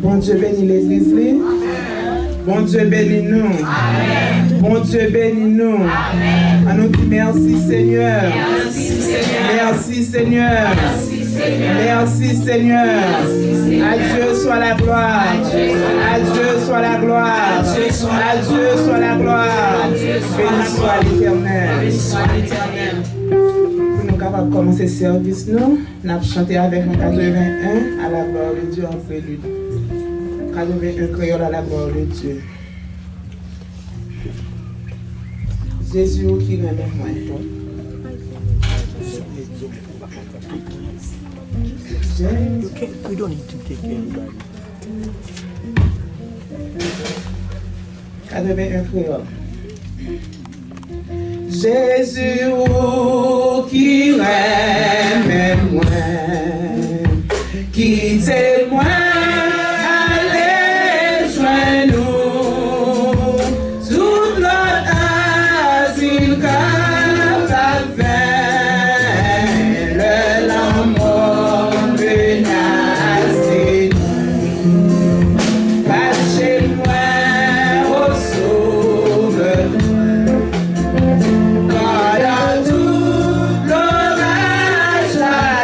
Bon Dieu bénit l'église. Bon Dieu bénit nous. Amen. Bon Dieu bénit nous. Amen. À nous dire merci Seigneur. Merci Seigneur. Merci Seigneur. À Dieu soit la gloire. À Dieu soit la gloire. À Dieu soit la gloire. Béni soit l'Éternel. Pour nous capables de commencer le service, nous avons chanté avec un 81 à la gloire de Dieu en prélude. 81 créole à la gloire de Dieu. Jésus qui remet moi. We don't need to take everybody. 81 créole. Jésus qui remet moi, qui témoigne. God,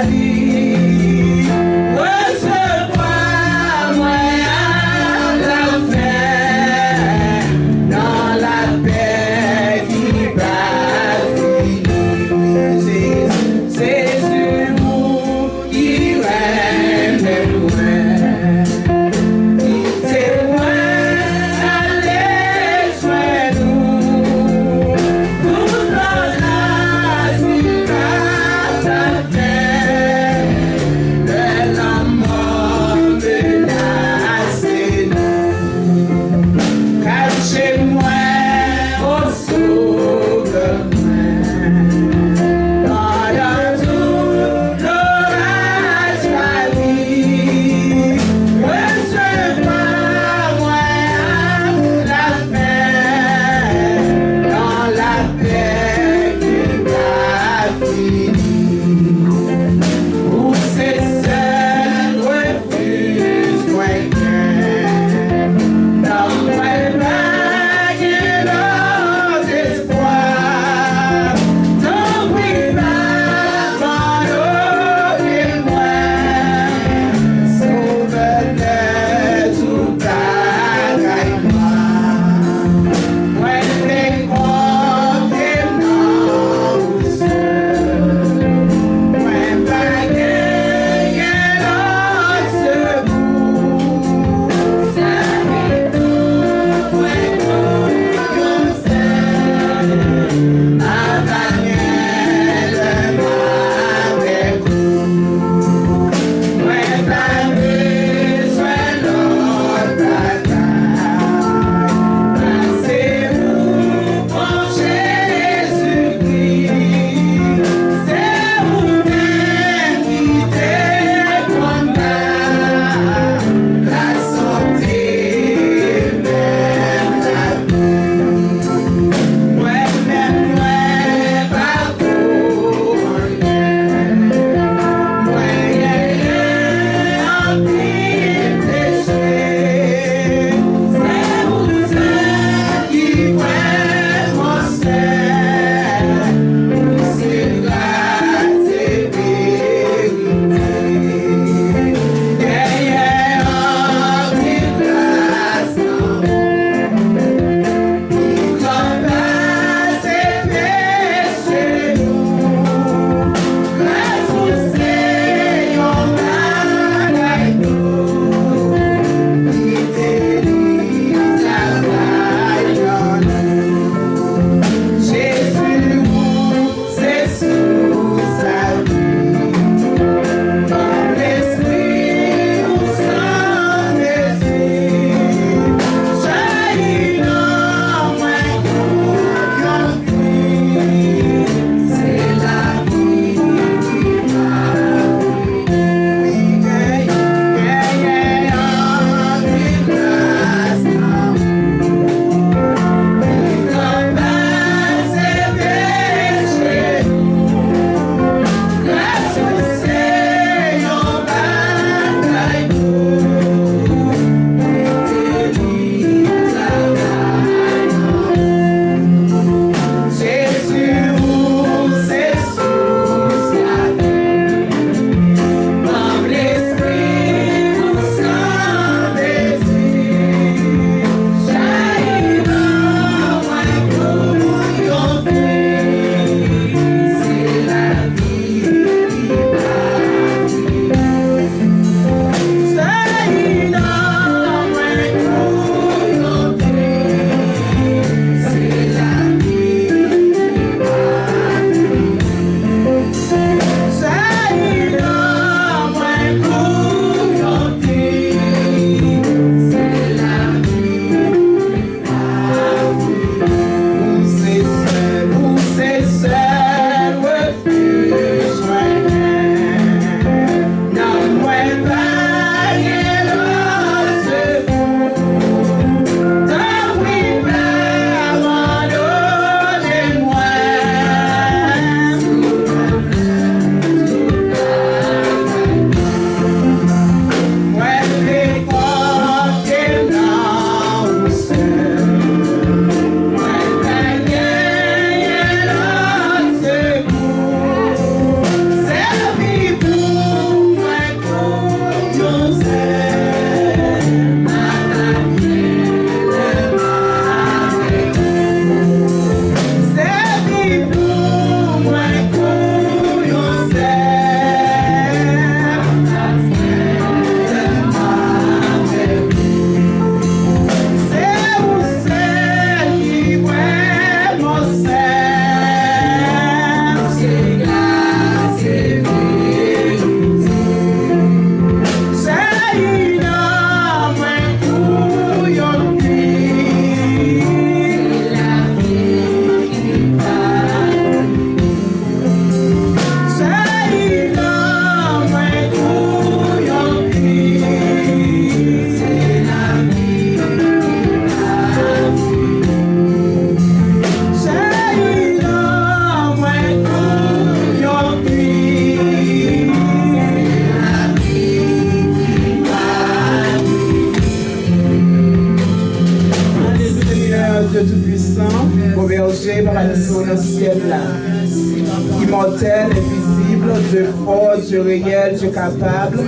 immortel, invisible, Dieu fort, Dieu réel, Dieu capable.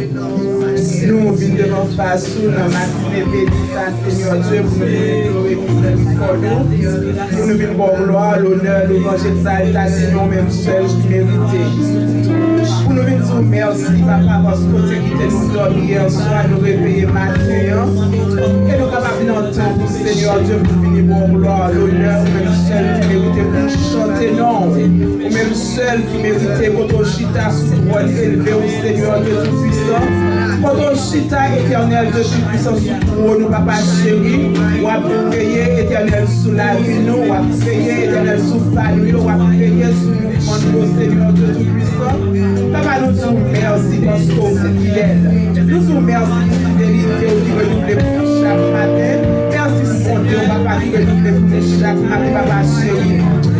Nous venons devant face sous nos matinée bénie, Seigneur Dieu, pour nous venir pour gloire, l'honneur, louange, exaltation, même seul, qui méritait. Pour nous venir dire merci, Papa, parce que tu quitté nous dormir hier soir, nous réveiller matin. Et nous capables d'entendre, Seigneur Dieu, pour venir pour gloire, l'honneur, même seul, qui méritait pour chanter, non. Ou même seul, qui méritait pour ton chita sous toi, élevé au Seigneur Dieu Tout-Puissant. Pour ton chita éternel de Tout-Puissant sous toi, nous, Papa chéri, ou à prier éternel sous la vie, nous, ou à prier éternel sous famille, ou à prier sous mouvement, nous, Seigneur Dieu Tout-Puissant. Papa, nous disons merci parce que vous êtes fidèle. Nous disons merci pour la fidélité qui renouvelle pour chaque matin. Merci pour Dieu, Papa, qui renouvelle pour chaque matin, Papa chéri.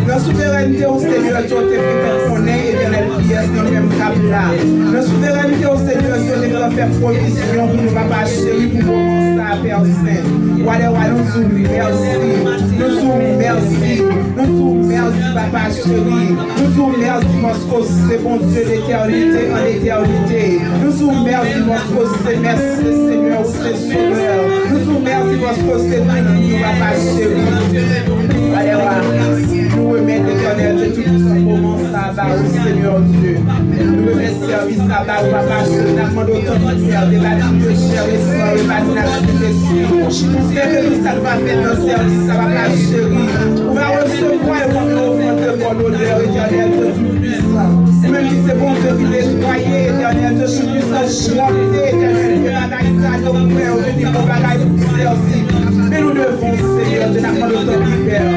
Notre souveraineté au Seigneur, Dieu te fait connaître éternel pièce dans le même cap là. Notre souveraineté au Seigneur, Dieu te fait faire provision pour nous, Papa chéri, pour commencer à faire saint. Voilà, nous disons merci. Nous disons merci. Nous disons merci, Papa chéri. Nous disons merci parce que c'est bon Dieu d'éternité en éternité. Nous disons merci parce que c'est merci Seigneur, c'est sauveur. Nous disons merci parce que c'est nous, Papa chéri. Voilà, nous remettons l'éternel de tout ce moment ça va au Seigneur Dieu. Nous remettons service ça va au Papa chéri. Nous demandons autant de faire des bâtiments de chair et soir, des bâtiments de l'esprit. C'est que nous ça va faire nos services, ça va pas chéri. On va recevoir et on va augmenter mon honneur éternel de Tout-Puissant. Même si c'est bon Dieu qui nettoyer éternel de Tout-Puissant, chanter éternel de bagaille ça, de frère, de dire qu'on bagaille pour servir. Mais nous devons, Seigneur, de la part de ton Père,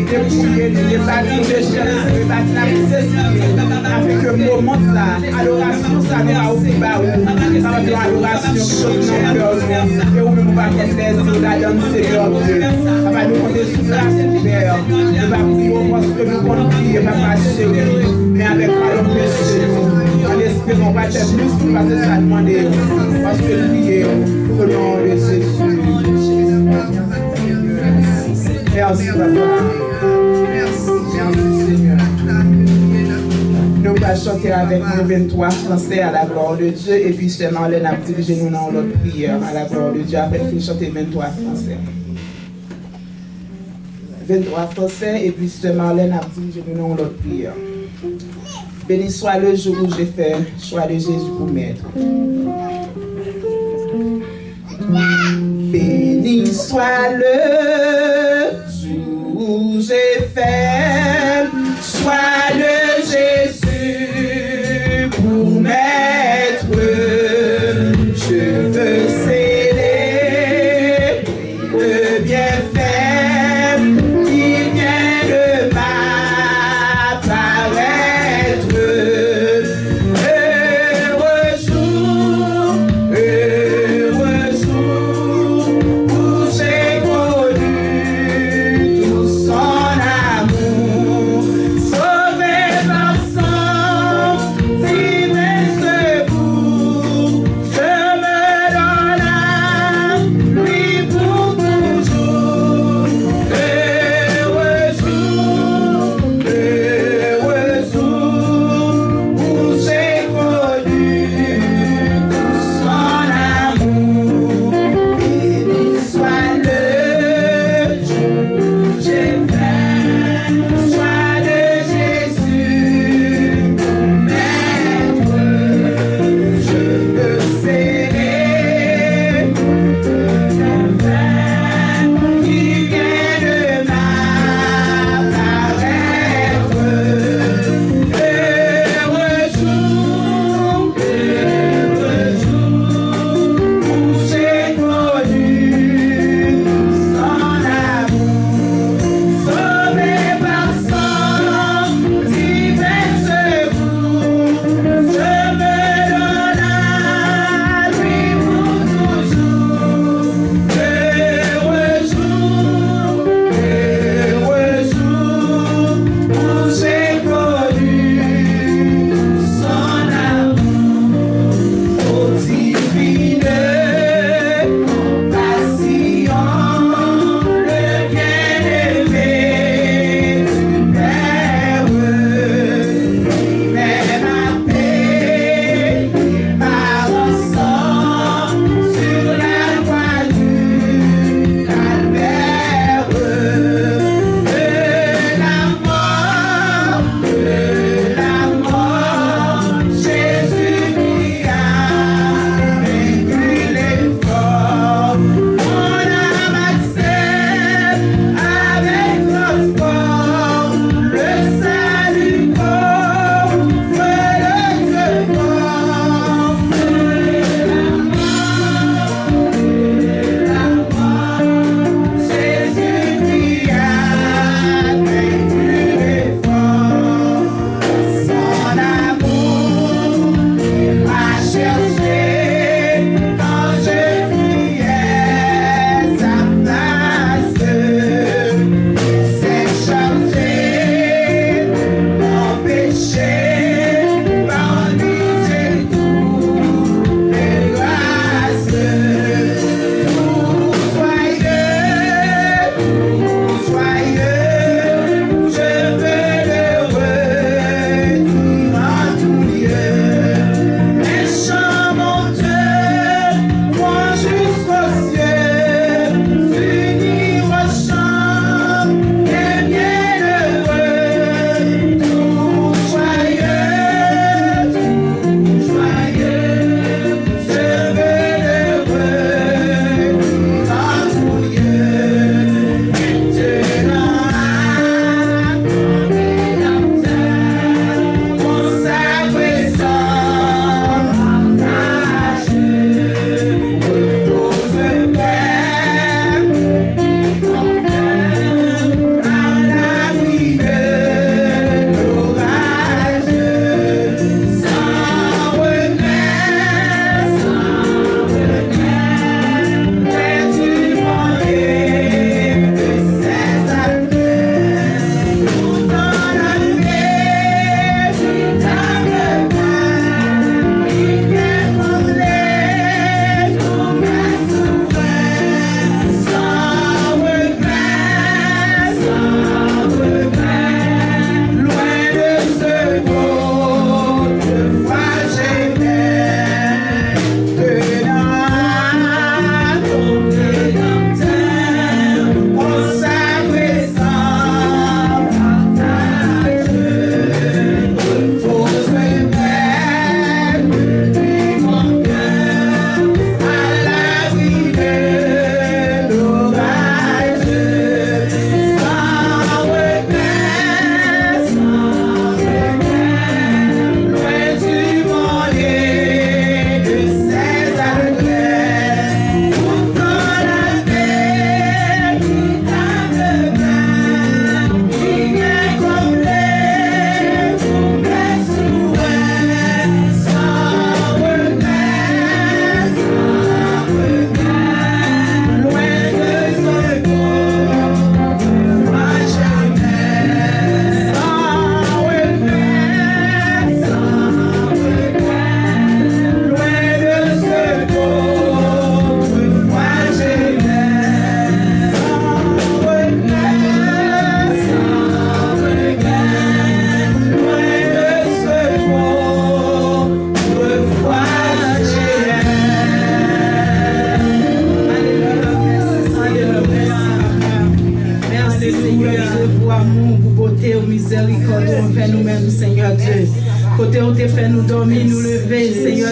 dépouiller les bâtiments de chair, les bâtiments de l'esprit, afin que le moment là, adoration, ça nous va aussi bas, ça va faire adoration, chose dans le cœur, et où même on va faire plaisir là dans le Seigneur Dieu. Ça va nous compter sous la Père, nous va prier parce que nous comptons prier, Papa chéri, mais avec parole péché, en espérant pas être plus pour passer ça demander, parce que prier au nom de Jésus. Merci, Papa. Merci, Seigneur. Nous allons chanter avec nous 23 français à la gloire de Dieu. Et puis, c'est Marlène a dirigé nous dans l'autre prière à la gloire de Dieu. Après, il faut chanter 23 français. 23 français. Et puis, c'est Marlène a dirigé nous dans l'autre prière. Béni soit le jour où j'ai fait choix de Jésus pour maître. Béni soit le jour où j'ai fait choix de Jésus pour maître. Je veux célébrer le bienfait qui vient de m'apparaître. Heureux jour où j'ai connu tout son amour.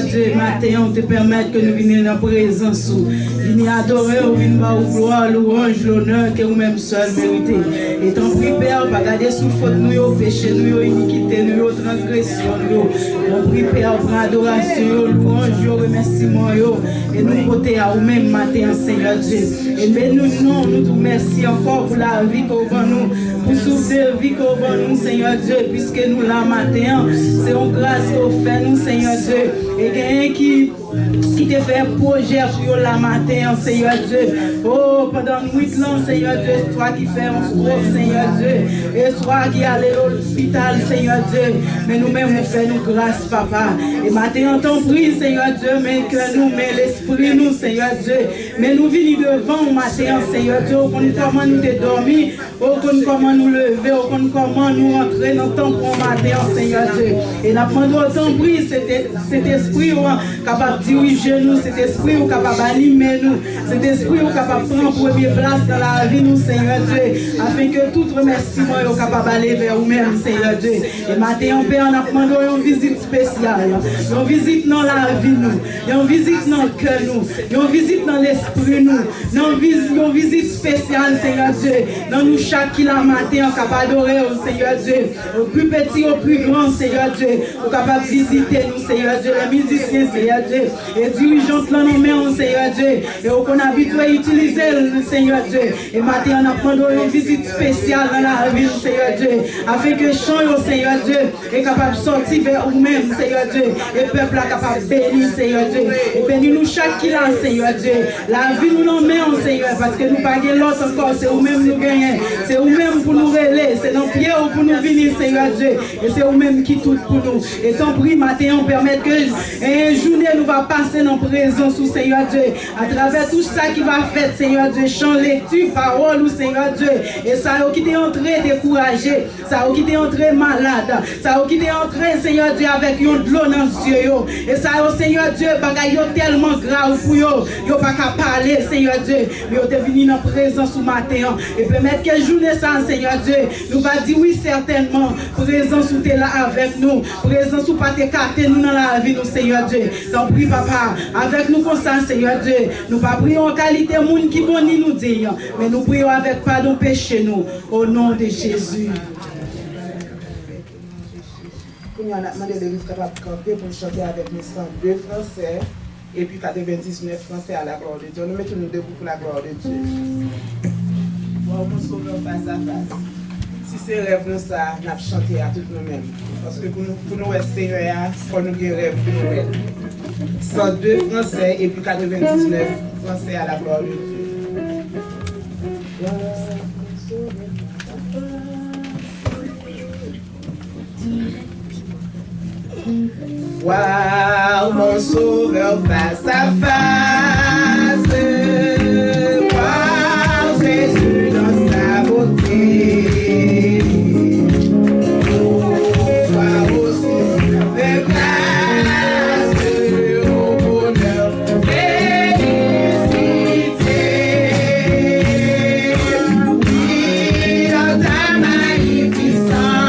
Dieu, matin, on te permette que nous venions dans la présence. Venir adorer, venir par gloire, louange, l'honneur que vous-même seul méritez. Et t'en prie, Père, pas garder sous faute nous, péché nous, iniquité nous, transgression nous. T'en prie, Père, pour adoration, louange, remerciement, et nous porter à vous-même matin, Seigneur Dieu. Et mais nous, nous te remercions encore pour la vie qu'on va nous, pour souffler la vie qu'on va nous, Seigneur Dieu, puisque nous la matin, c'est une grâce qu'on fait nous, Seigneur Dieu. Et quelqu'un qui te fait projet pour la matin, Seigneur Dieu. Oh, pendant 8 ans, Seigneur Dieu, toi qui fais un stroke, Seigneur Dieu. Et toi qui allais à l'hôpital, Seigneur Dieu. Mais nous-mêmes, nous faisons grâce, Papa. Et matin, on t'en prie, Seigneur Dieu, mais que nous, mais l'esprit, nous, Seigneur Dieu. Mais nous venons devant matin, Seigneur Dieu. On connaît comment nous te dormir, on connaît comment nous lever, on connaît comment nous entrer dans ton bon matin, Seigneur Dieu. Et nous demandons t'en prie, cet esprit capable de diriger nous, cet esprit capable d'animer nous, cet esprit capable de prendre première place dans la vie, nous, Seigneur Dieu, afin que tout remerciement est capable d'aller vers vous-même, Seigneur Dieu. Et maintenant, Père, on a demandé une visite spéciale, une visite dans la vie, nous, une visite dans le cœur, nous, une visite dans l'esprit, nous, une visite spéciale, Seigneur Dieu, dans nous chaque matin, capable d'adorer au Seigneur Dieu, au plus petit, au plus grand, Seigneur Dieu, capable de visiter nous, Seigneur Dieu, les musiciens, Seigneur Dieu, et dirigeants dans nos mains, Seigneur Dieu, et qu'on a habitué à utiliser le Seigneur Dieu. Et maintenant, on a demandé une visite spéciale dans la ville, Seigneur Dieu, afin que chant au Seigneur Dieu est capable de sortir vers vous-même, Seigneur Dieu, et le peuple est capable de bénir, Seigneur Dieu, et bénir nous chaque qui là, Seigneur Dieu. La vie nous en met, Seigneur, parce que nous ne pas l'autre encore, c'est vous-même nous gagnons, c'est vous-même pour nous relayer, c'est dans pied pour nous venir, Seigneur Dieu, et c'est vous-même qui tout pour nous. Et ton prix, matin, on permet que une journée nous va passer dans la présence du Seigneur Dieu, à travers tout ça qui va faire, Seigneur Dieu, chant, lecture, parole, Seigneur Dieu, et ça qui t'est entré découragé, ça qui t'est entré malade, ça qui t'est entré, Seigneur Dieu, avec une de l'eau dans les yeux, et ça, Seigneur Dieu, bagaille tellement grave pour eux, ils pas qu'à parler, Seigneur Dieu, mais ils sont venus dans la présence ce matin, et permettre que journée ça, Seigneur Dieu, nous va dire oui, certainement, présence où tu es là avec nous, présence où pas t'écarter nous dans la vie, nous, Seigneur Dieu. Donc, prie, Papa, avec nous comme ça, Seigneur Dieu, nous pas prions en qualité de monde qui bon nous dire, mais nous prions avec pardon péché nous, au nom de Jésus. On a demandé de nous capables de camper pour chanter avec nous 102 français et puis 99 français à la gloire de Dieu. Nous mettons nous debout pour la gloire de Dieu. Bon, mon sauveur face à face. Si c'est rêve nous ça, nous avons chanté à tous nous-mêmes. Parce que pour nous, Seigneur, il faut nous guérir rêve pour nous. 102 français et puis 99 français à la gloire de Dieu. Wow, mon sauveur face à face. Wow, Jésus dans sa beauté. Wow, aussi avec grâce au bonheur, félicité. Oui, dans ta magnificence.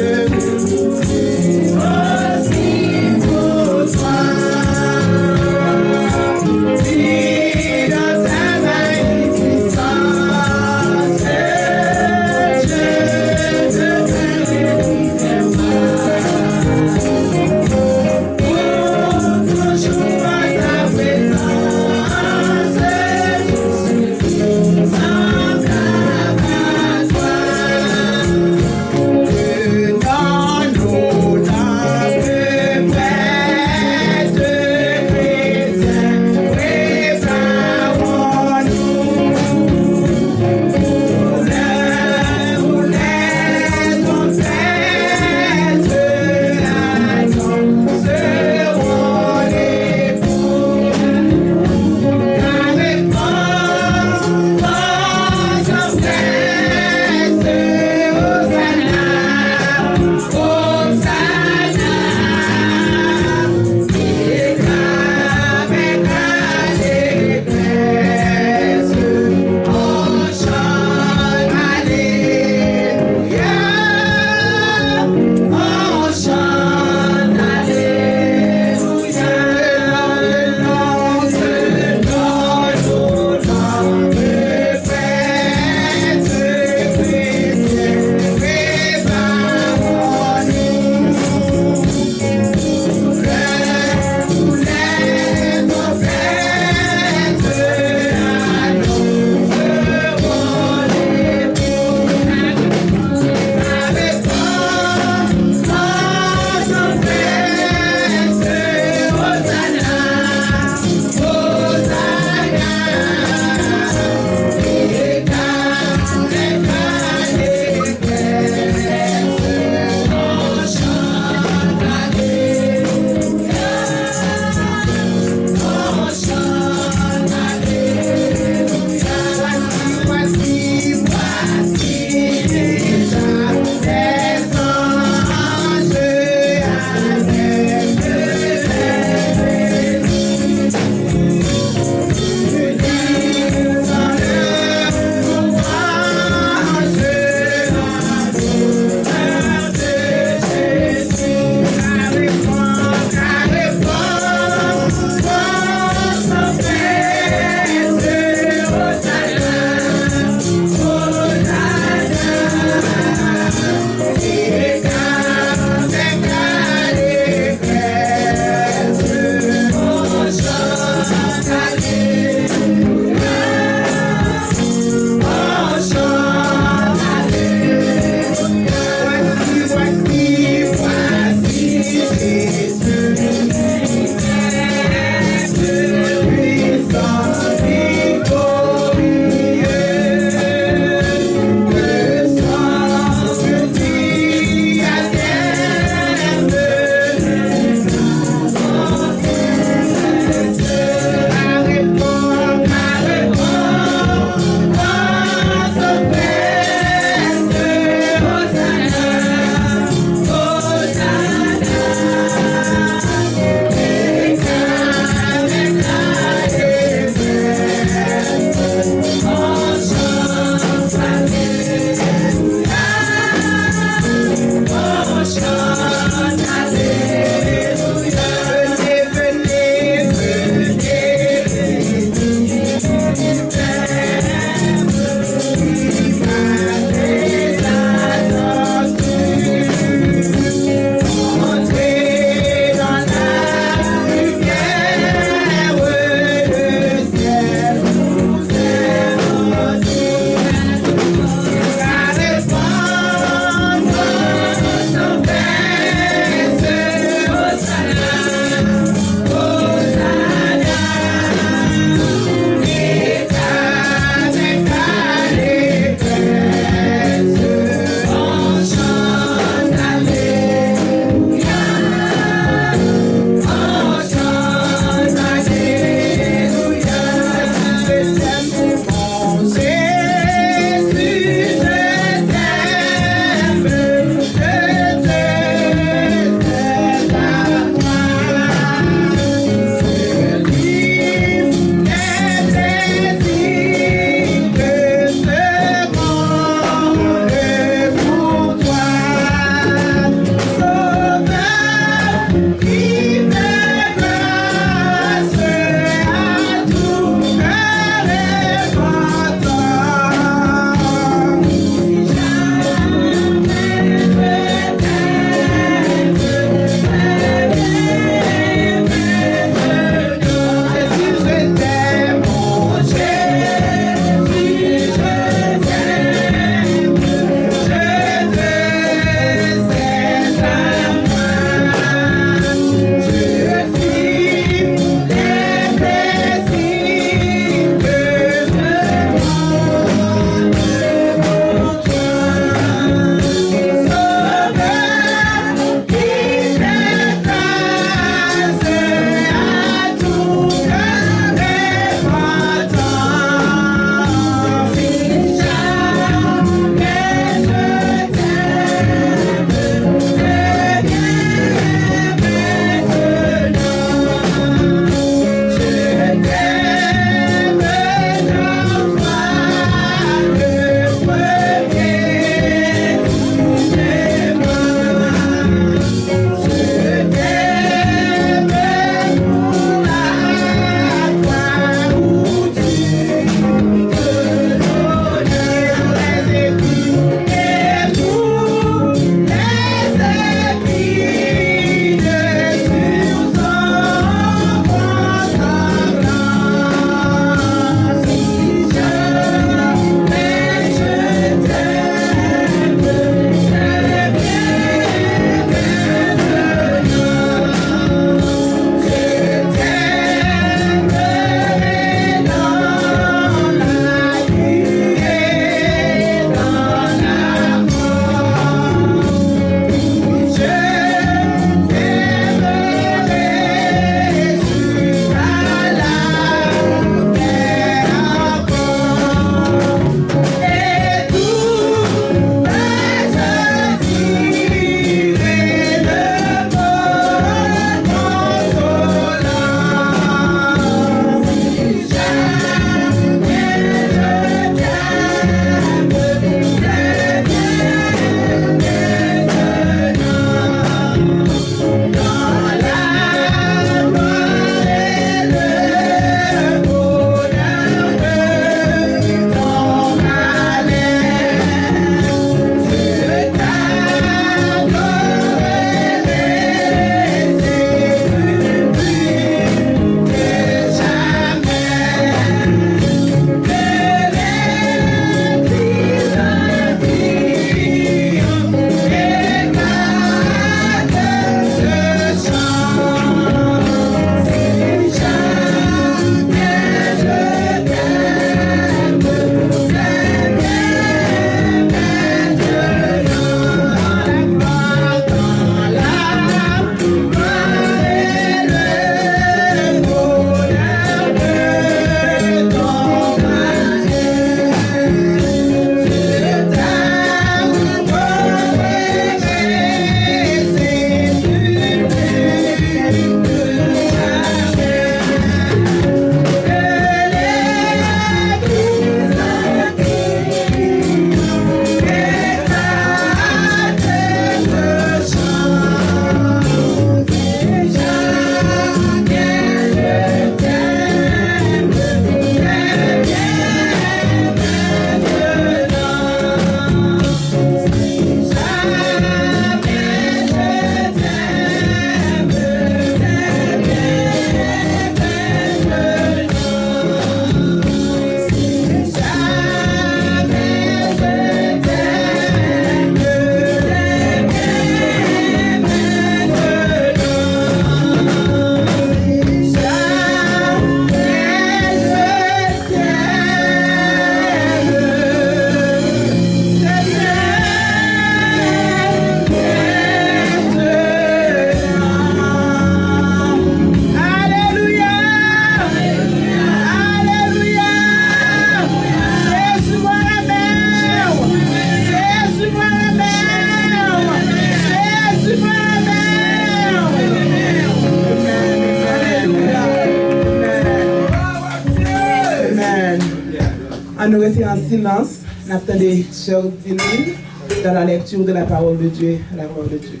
nous rester en silence, nous attendons Sœur Dyline dans la lecture de la parole de Dieu, la gloire de Dieu.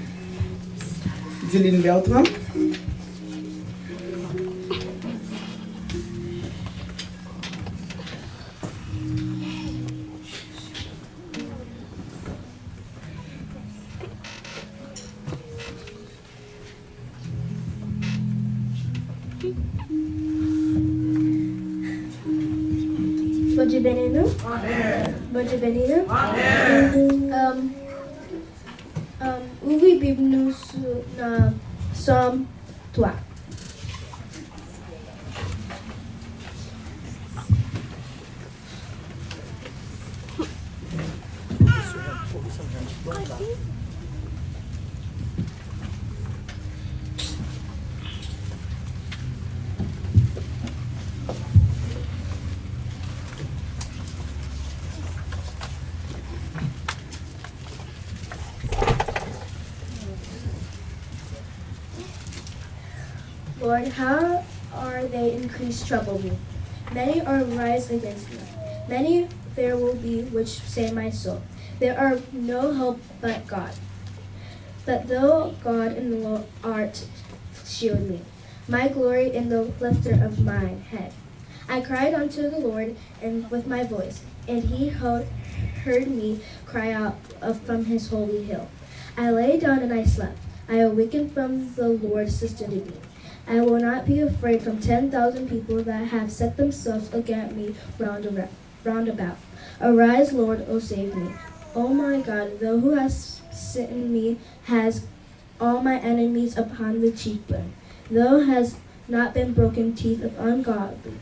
Dyline Bertrand. Bon Dieu bénisse nous. Bon Dieu bénisse nous. Ouvrez Bible nous sur Somme 3. Lord, how are they increased trouble me? Many are rise against me. Many there will be which say my soul. There are no hope but God. But though God and the Lord art shield me, my glory in the lifter of my head. I cried unto the Lord and with my voice, and he heard me cry out from his holy hill. I lay down and I slept. I awakened from the Lord sustained me. I will not be afraid from 10,000 people that have set themselves against me round about. Arise, Lord, O save me. O my God, thou who hast smitten me has all my enemies upon the cheekbone. Thou hast not been broken teeth of ungodly.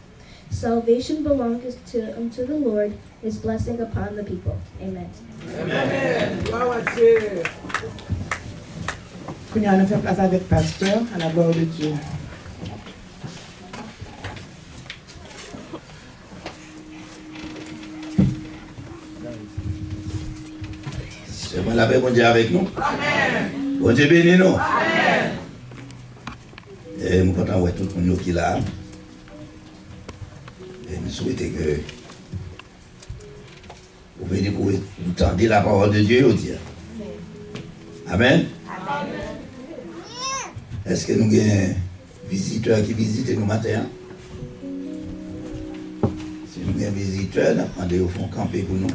Salvation belongeth unto the Lord, his blessing upon the people. Amen. Amen. Nous allons faire place avec pasteur à la gloire de Dieu. C'est moi la paix, bon Dieu avec nous. Amen. Bon Dieu bénis nous. Amen. Et nous comptons voir tout le monde qui est là. Et nous souhaitons que vous venez pour vous tendre la parole de Dieu au Dieu. Amen. Amen. Est-ce que nous avons un visiteur qui visite nous matin? Si nous avons un visiteur, nous avons demandé au fond camper pour nous.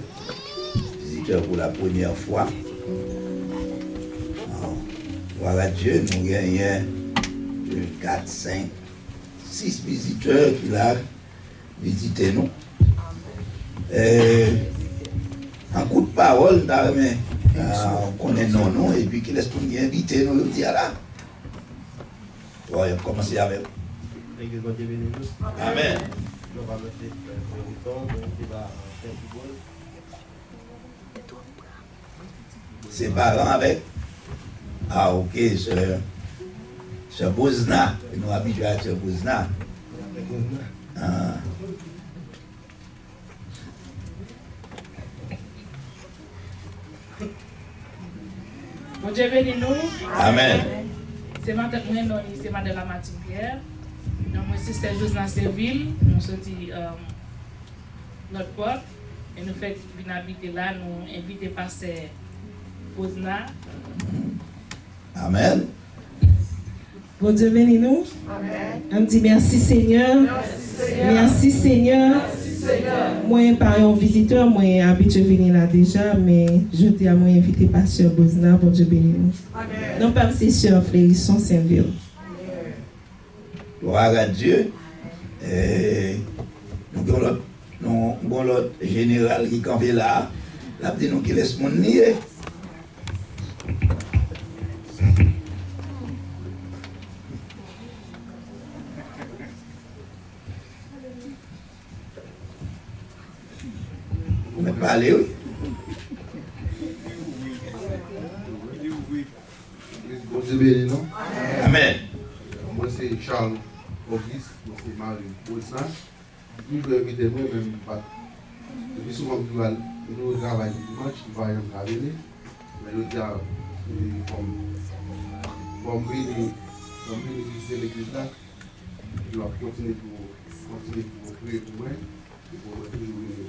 Visiteur pour la première fois. Alors, voilà Dieu, nous avons 2, 4, 5, 6 visiteurs qui l'ont visité nous. En coup de parole, on connaît nos noms et puis qui laisse pour nous inviter nous le dire là. On va commencer avec. Amen. C'est parents avec. Ah ok, ce Bouzna, nous habitués à ce Bouzna. Ah. Bon Dieu bénis nous. Amen. C'est madame la Martinière. Moi, c'est Josna Serville. Nous sommes notre porte. Et nous faisons venir habiter là. Nous invitons pasteur Bozna. Amen. Bon Dieu bénis nous. Amen. On dit merci Seigneur. Merci Seigneur. Moi, par un visiteur, moi, habitué à venir là déjà, mais je dis à moi invité pasteur Bozna pour Dieu bénir nous. Non, pas c'est sœur Flérisson Saint-Ville. Gloire à Dieu. Nous avons l'autre général qui campait là. Là, nous qui laisse mon nier. Vous m'avez parlé, oui? Bon Dieu béni, non? Amen. Moi, c'est Charles Auguste, moi, c'est Marie Bozna. Toujours invité moi, même pas. Depuis souvent, nous travaillons dimanche, nous voyons travailler. Mais nous disons, comme visiter l'église là, nous allons continuer pour prier pour moi. il faut toujours venir.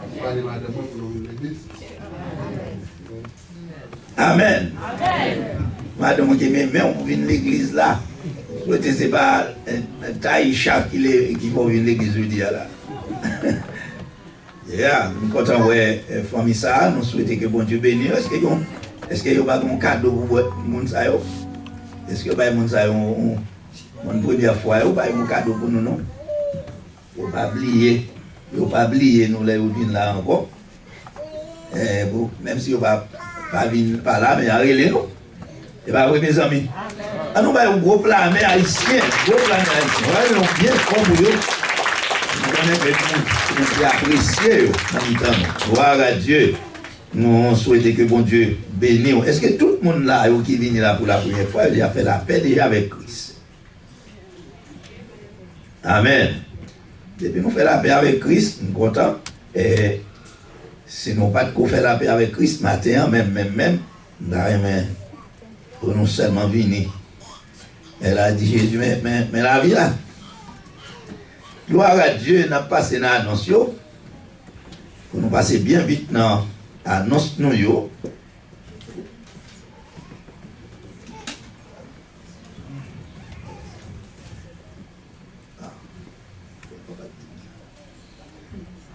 Accompagner madame pour nous venir l'église. Amen. Madame qui met on pour venir l'église là. Souhaitez c'est pas Taïcha qui va venir l'église jeudi là. Yeah, nous sommes contents ouais famille ça, nous souhaitons que bon Dieu bénisse. Est-ce que y a pas un cadeau pour moun sa yo? Est-ce que pas moun sa yo mon première fois ou pas un cadeau pour nous non? Faut pas oublier nous les venir là encore. Même si on va pas venir par là mais arrêtez nous. Et pas oui mes amis. Ah nous va un gros plan mais haïtien, gros plan haïtien. Ouais, nous bien fort pour eux. Nous apprécier gloire à Dieu. Nous souhaitons que bon Dieu bénisse. Est-ce que tout le monde là qui vient là pour la première fois, il a fait la paix déjà avec Christ? Amen. Depuis nous faisons la paix avec Christ, nous sommes contents. Et si nous pas de faire la paix avec Christ matin, même, pour nous seulement venir. Elle a dit Jésus, mais la vie là. Gloire à Dieu, n'a passé dans l'annonce. Pour nous passer bien vite dans l'annonce.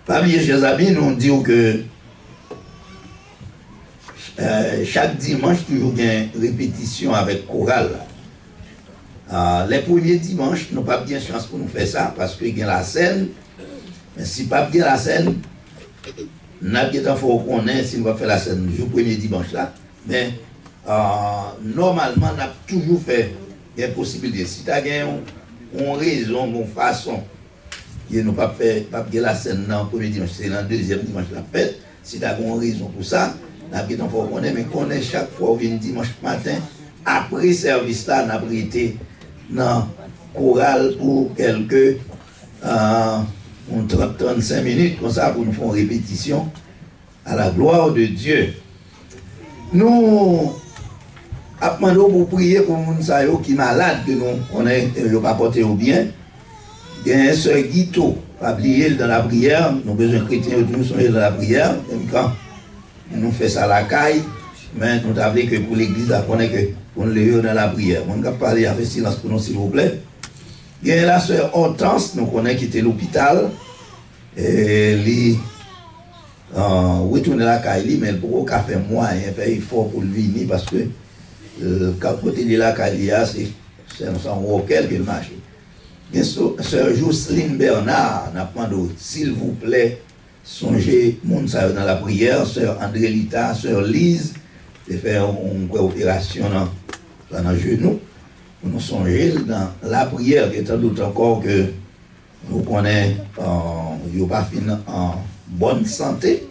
Parmi les chers amis, nous disons que chaque dimanche, toujours il y a une répétition avec chorale. Les premiers dimanches, nous n'avons pas bien chance pour nous faire ça parce qu'il y a la scène. Mais si pas bien la scène, nous avons qu'on est si nous va faire la scène le premier dimanche là. Mais normalement, on a toujours fait une possibilité. Si tu as une raison, une façon, nous ne pas faire la scène dans le premier dimanche, c'est dans le deuxième dimanche la fête. Si tu as une raison pour ça, nous avons qu'on est, mais qu'on est chaque fois au dimanche matin, après service là, nous avons été dans chorale pour quelques 30-35 minutes, comme ça, pour nous faire une répétition à la gloire de Dieu. Nous appelons pour prier pour les gens qui sont malades, que nous n'avons pas porté au bien. Il y a un seul Guito, pas oublier dans la prière, nous avons besoin de chrétiens, nous sommes dans la prière, même quand nous faisons ça à la caille, mais nous avons que pour l'église, on est que on le dans la prière. On va parler avec silence pour nous, s'il vous plaît. Il y a la sœur Hortense, nous connaissons qui était à l'hôpital. Et lui, retourner à la caille, mais pour qu'elle fait moyen, fait effort pour le venir parce que quand côté de la caille, c'est un roquel qui marche. Bien sûr, sœur Jocelyne Bernard, n'a pas demandé, s'il vous plaît, songez mon dans la prière, sœur Andrélita, sœur Lise, de faire une coopération dans le genou. Nous songer dans la prière, qui est tant d'autre encore que nous connaissons, nous pas fini en bonne santé,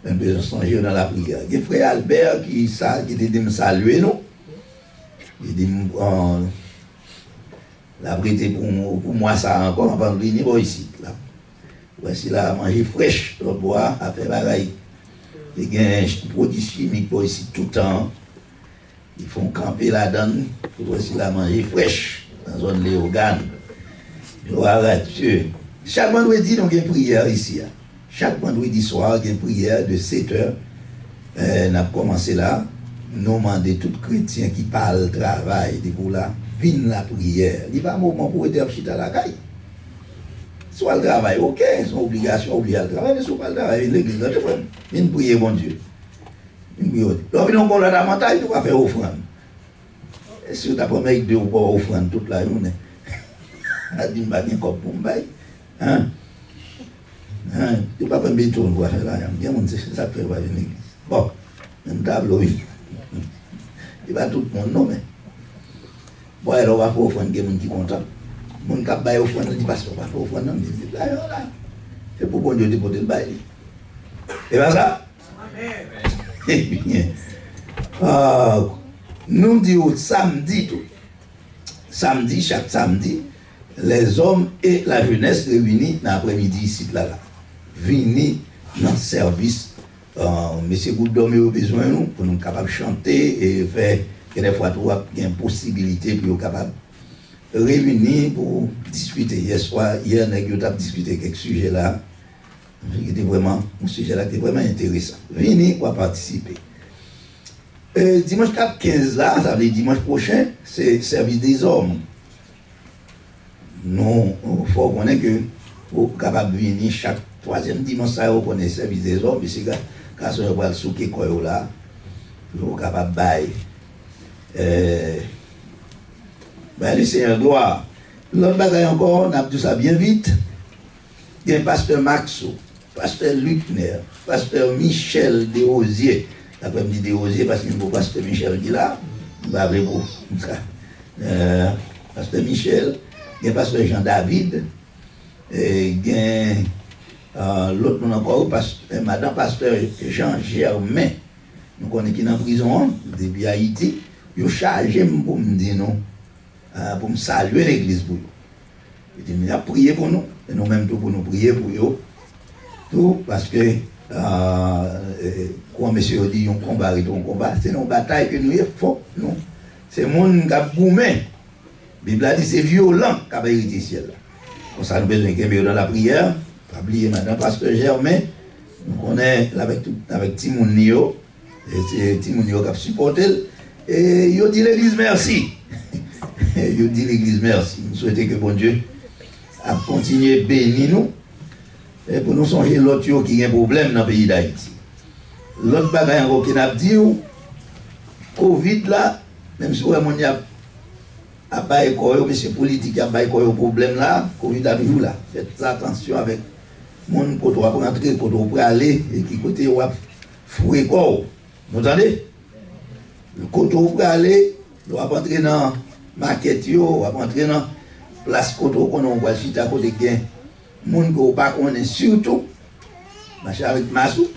mais nous songer dans la prière. Il y a frère Albert qui dit me saluer nous. Il dit la prière pour moi ça encore avant de venir ici. Voici là manger fraîche, boire, à faire bagaille. Il y a un produit chimique pour ici tout le temps. Ils font camper là-dedans pour aussi la manger fraîche dans la zone des organes. Gloire à Dieu. Chaque vendredi, nous avons une prière ici. Chaque vendredi soir, il y a une prière de 7 heures. On a commencé là. Nous demandons tous les chrétiens qui parlent travail, pour là, viennent la prière. Il n'y a pas un moment pour être à la caille. Soit le travail, ok, c'est une obligation, oublier le travail, mais soit le travail, l'église, viens prier, bon Dieu. Donc, nous avons la montagne, nous allons faire offrande. Et si vous avez pas de offrande toute la journée, vous dit pas de pour me bailler. Hein? Tu ne peux pas me mettre pour faire là. Il y a des gens qui ça fait pas une église. Bon, même tableau, il n'y a pas tout le monde, non, mais. Bon, alors, on va faire offrande, il y a des gens qui sont contents. Les gens qui ont fait offrande, ils disent pas qu'on va faire offrande, non, mais là, c'est pour bon Dieu de porter le bail. Et bien ça? Eh bien, nous disons samedi, chaque samedi, les hommes et la jeunesse réunis dans l'après-midi ici, là. Venir dans le service. Monsieur Goudom a besoin nous pour nous capables de chanter et faire que des fois il y a une possibilité pour nous capables réunis pour discuter. Hier soir, hier, nous avons discuté quelques sujets là. Un sujet là qui était vraiment intéressant. Venez pour participer. Dimanche 4-15 là, ça veut dire dimanche prochain, c'est service des hommes. Nous, il faut connaître que pour capable de venir chaque troisième dimanche, ça on connaît service des hommes, et c'est quand on va le souquer quoi là, pour capable de bailler. Le Seigneur gloire. L'autre bagaille encore, on a dit ça bien vite. Il y a un pasteur Maxo, pasteur Lucner, pasteur Michel Desrosiers. Après, je me dis Desrosiers parce qu'il y a un pasteur Michel qui est là. Pasteur Michel, il y a pasteur Jean-David, il y a l'autre nom encore, madame pasteur Jean Germain. Nous connaissons qui est en prison depuis Haïti. Il a chargé pour me dire non, pour me saluer l'église pour nous. Il a prié pour nous, et nous-mêmes tout pour nous prier pour eux. Tout parce que, quand monsieur dit on combat, c'est une bataille que nous faisons. C'est le monde qui a boumé. La Bible a dit c'est violent qui a hérité ciel. Pour ça, nous avons besoin de dans la prière. Pas oublier madame pasteur Germain. Nous connaissons avec Timounio. Et c'est Timounio qui a supporté. Et il dit l'église merci. Il dit l'église merci. Nous souhaitons que bon Dieu a continué à bénir nous. Et pour nous songer l'autre qui a un problème dans le pays d'Haïti. L'autre bagaille qui a dit, Covid là, même si on a pas école, mais c'est politique, il y a pas école problème là, Covid a toujours là. Faites attention avec les gens qui doivent rentrer, qui doivent aller, et qui côté ou fouer corps. Vous entendez? Le côté où aller, doit rentrer dans la maquette, doit rentrer dans la place côté où on va chiter à côté de moun ko pa konnen surtout marcher avec Massou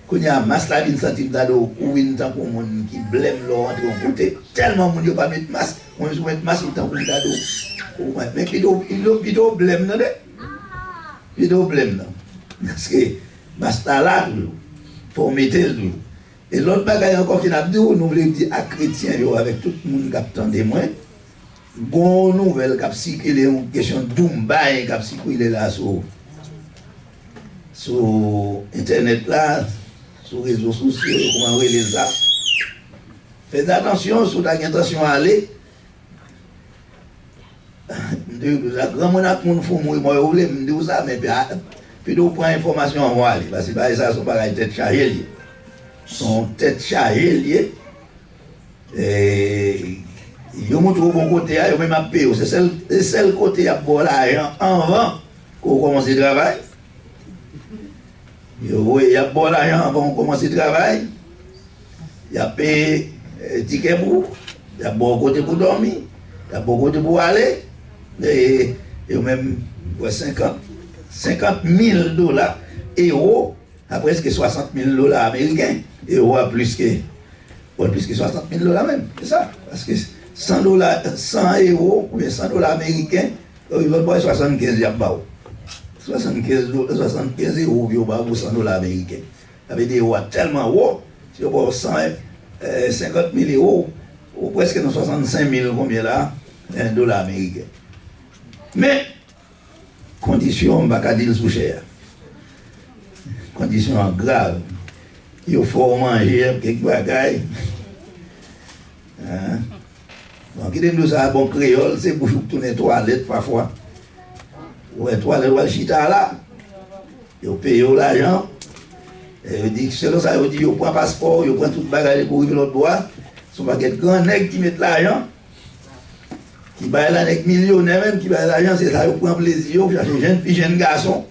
quand il y a masse la vinn sentir dado ou une tant pour moun qui blême leur entre en côté tellement moun yo pas mettre masque on mettre masque tant pour dado mais plutôt blême non de plutôt blême non parce que masque là faut mettre tout et l'autre bagaille encore qui n'a dit nous voulons dire à chrétien yo avec tout le monde qui attend des moins bon nouvelle qui a circulé une question d'Umbaï qui a circulé là sur internet là sur les réseaux sociaux comment on les ça faites attention si vous avez intention à aller grand monde faut mourir moi vous voulez me dire ça mais puis vous prenez information en moi parce que ça sont pas tête chargée son tête chargée et yo montre au bon côté, yo même à payer. C'est celle côté à bon l'argent avant qu'on commence le travail. Yo y a bon l'argent avant qu'on commence le travail. Il y a payé ticket pour, il y a bon côté pour dormir, il y a bon côté pour aller. Et même 50 000 $, euros, à presque 60 000 $ américains. Euros à plus que 60 000 $ même. C'est ça. Parce que 100 €, 100 € ou bien 100 $ américains, il va payer 75 €. 75 € pour 100 $ américains. Ça veut dire tellement haut, si on a 50 000 €, ou presque 65 000 combien là, $1 américain. Mais, condition, on ne va pas dire sous cher. Condition grave. Il faut manger quelques bagailles. Donc, il nous a un bon créole, c'est pour tourner toilette parfois. Ouais, toilette, ou chita là. Ils payent l'argent. Ils disent, selon ça, ils disent, ils prennent un passeport, ils prennent tout le bagage pour arriver l'autre bois. Ce sont pas des grands nègres qui mettent l'argent. Qui baillent avec millionnaires même, qui baillent l'argent, c'est ça, ils prennent plaisir, ils cherchent jeunes filles, jeunes garçons.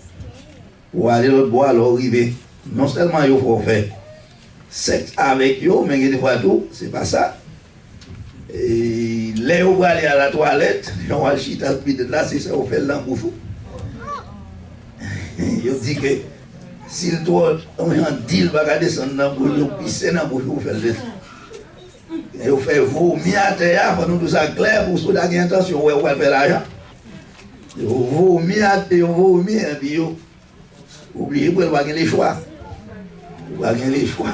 Pour aller l'autre bois, alors arriver. Non seulement il faut faire sexe avec eux, mais des fois tout, c'est pas ça. Et là, on va aller à la toilette, on va chiter là, c'est ça, on fait l'embouche. Il dit que si le toit, on a un deal, va descendre dans la bouche, on pisse dans la bouche, on fait le et on fait vomir à terre, pour nous tout ça clair, pour ceux qui ont intention, on va faire l'argent. On vomit à terre, on vomit, et puis oubliez pour pas les choix. Pas les choix.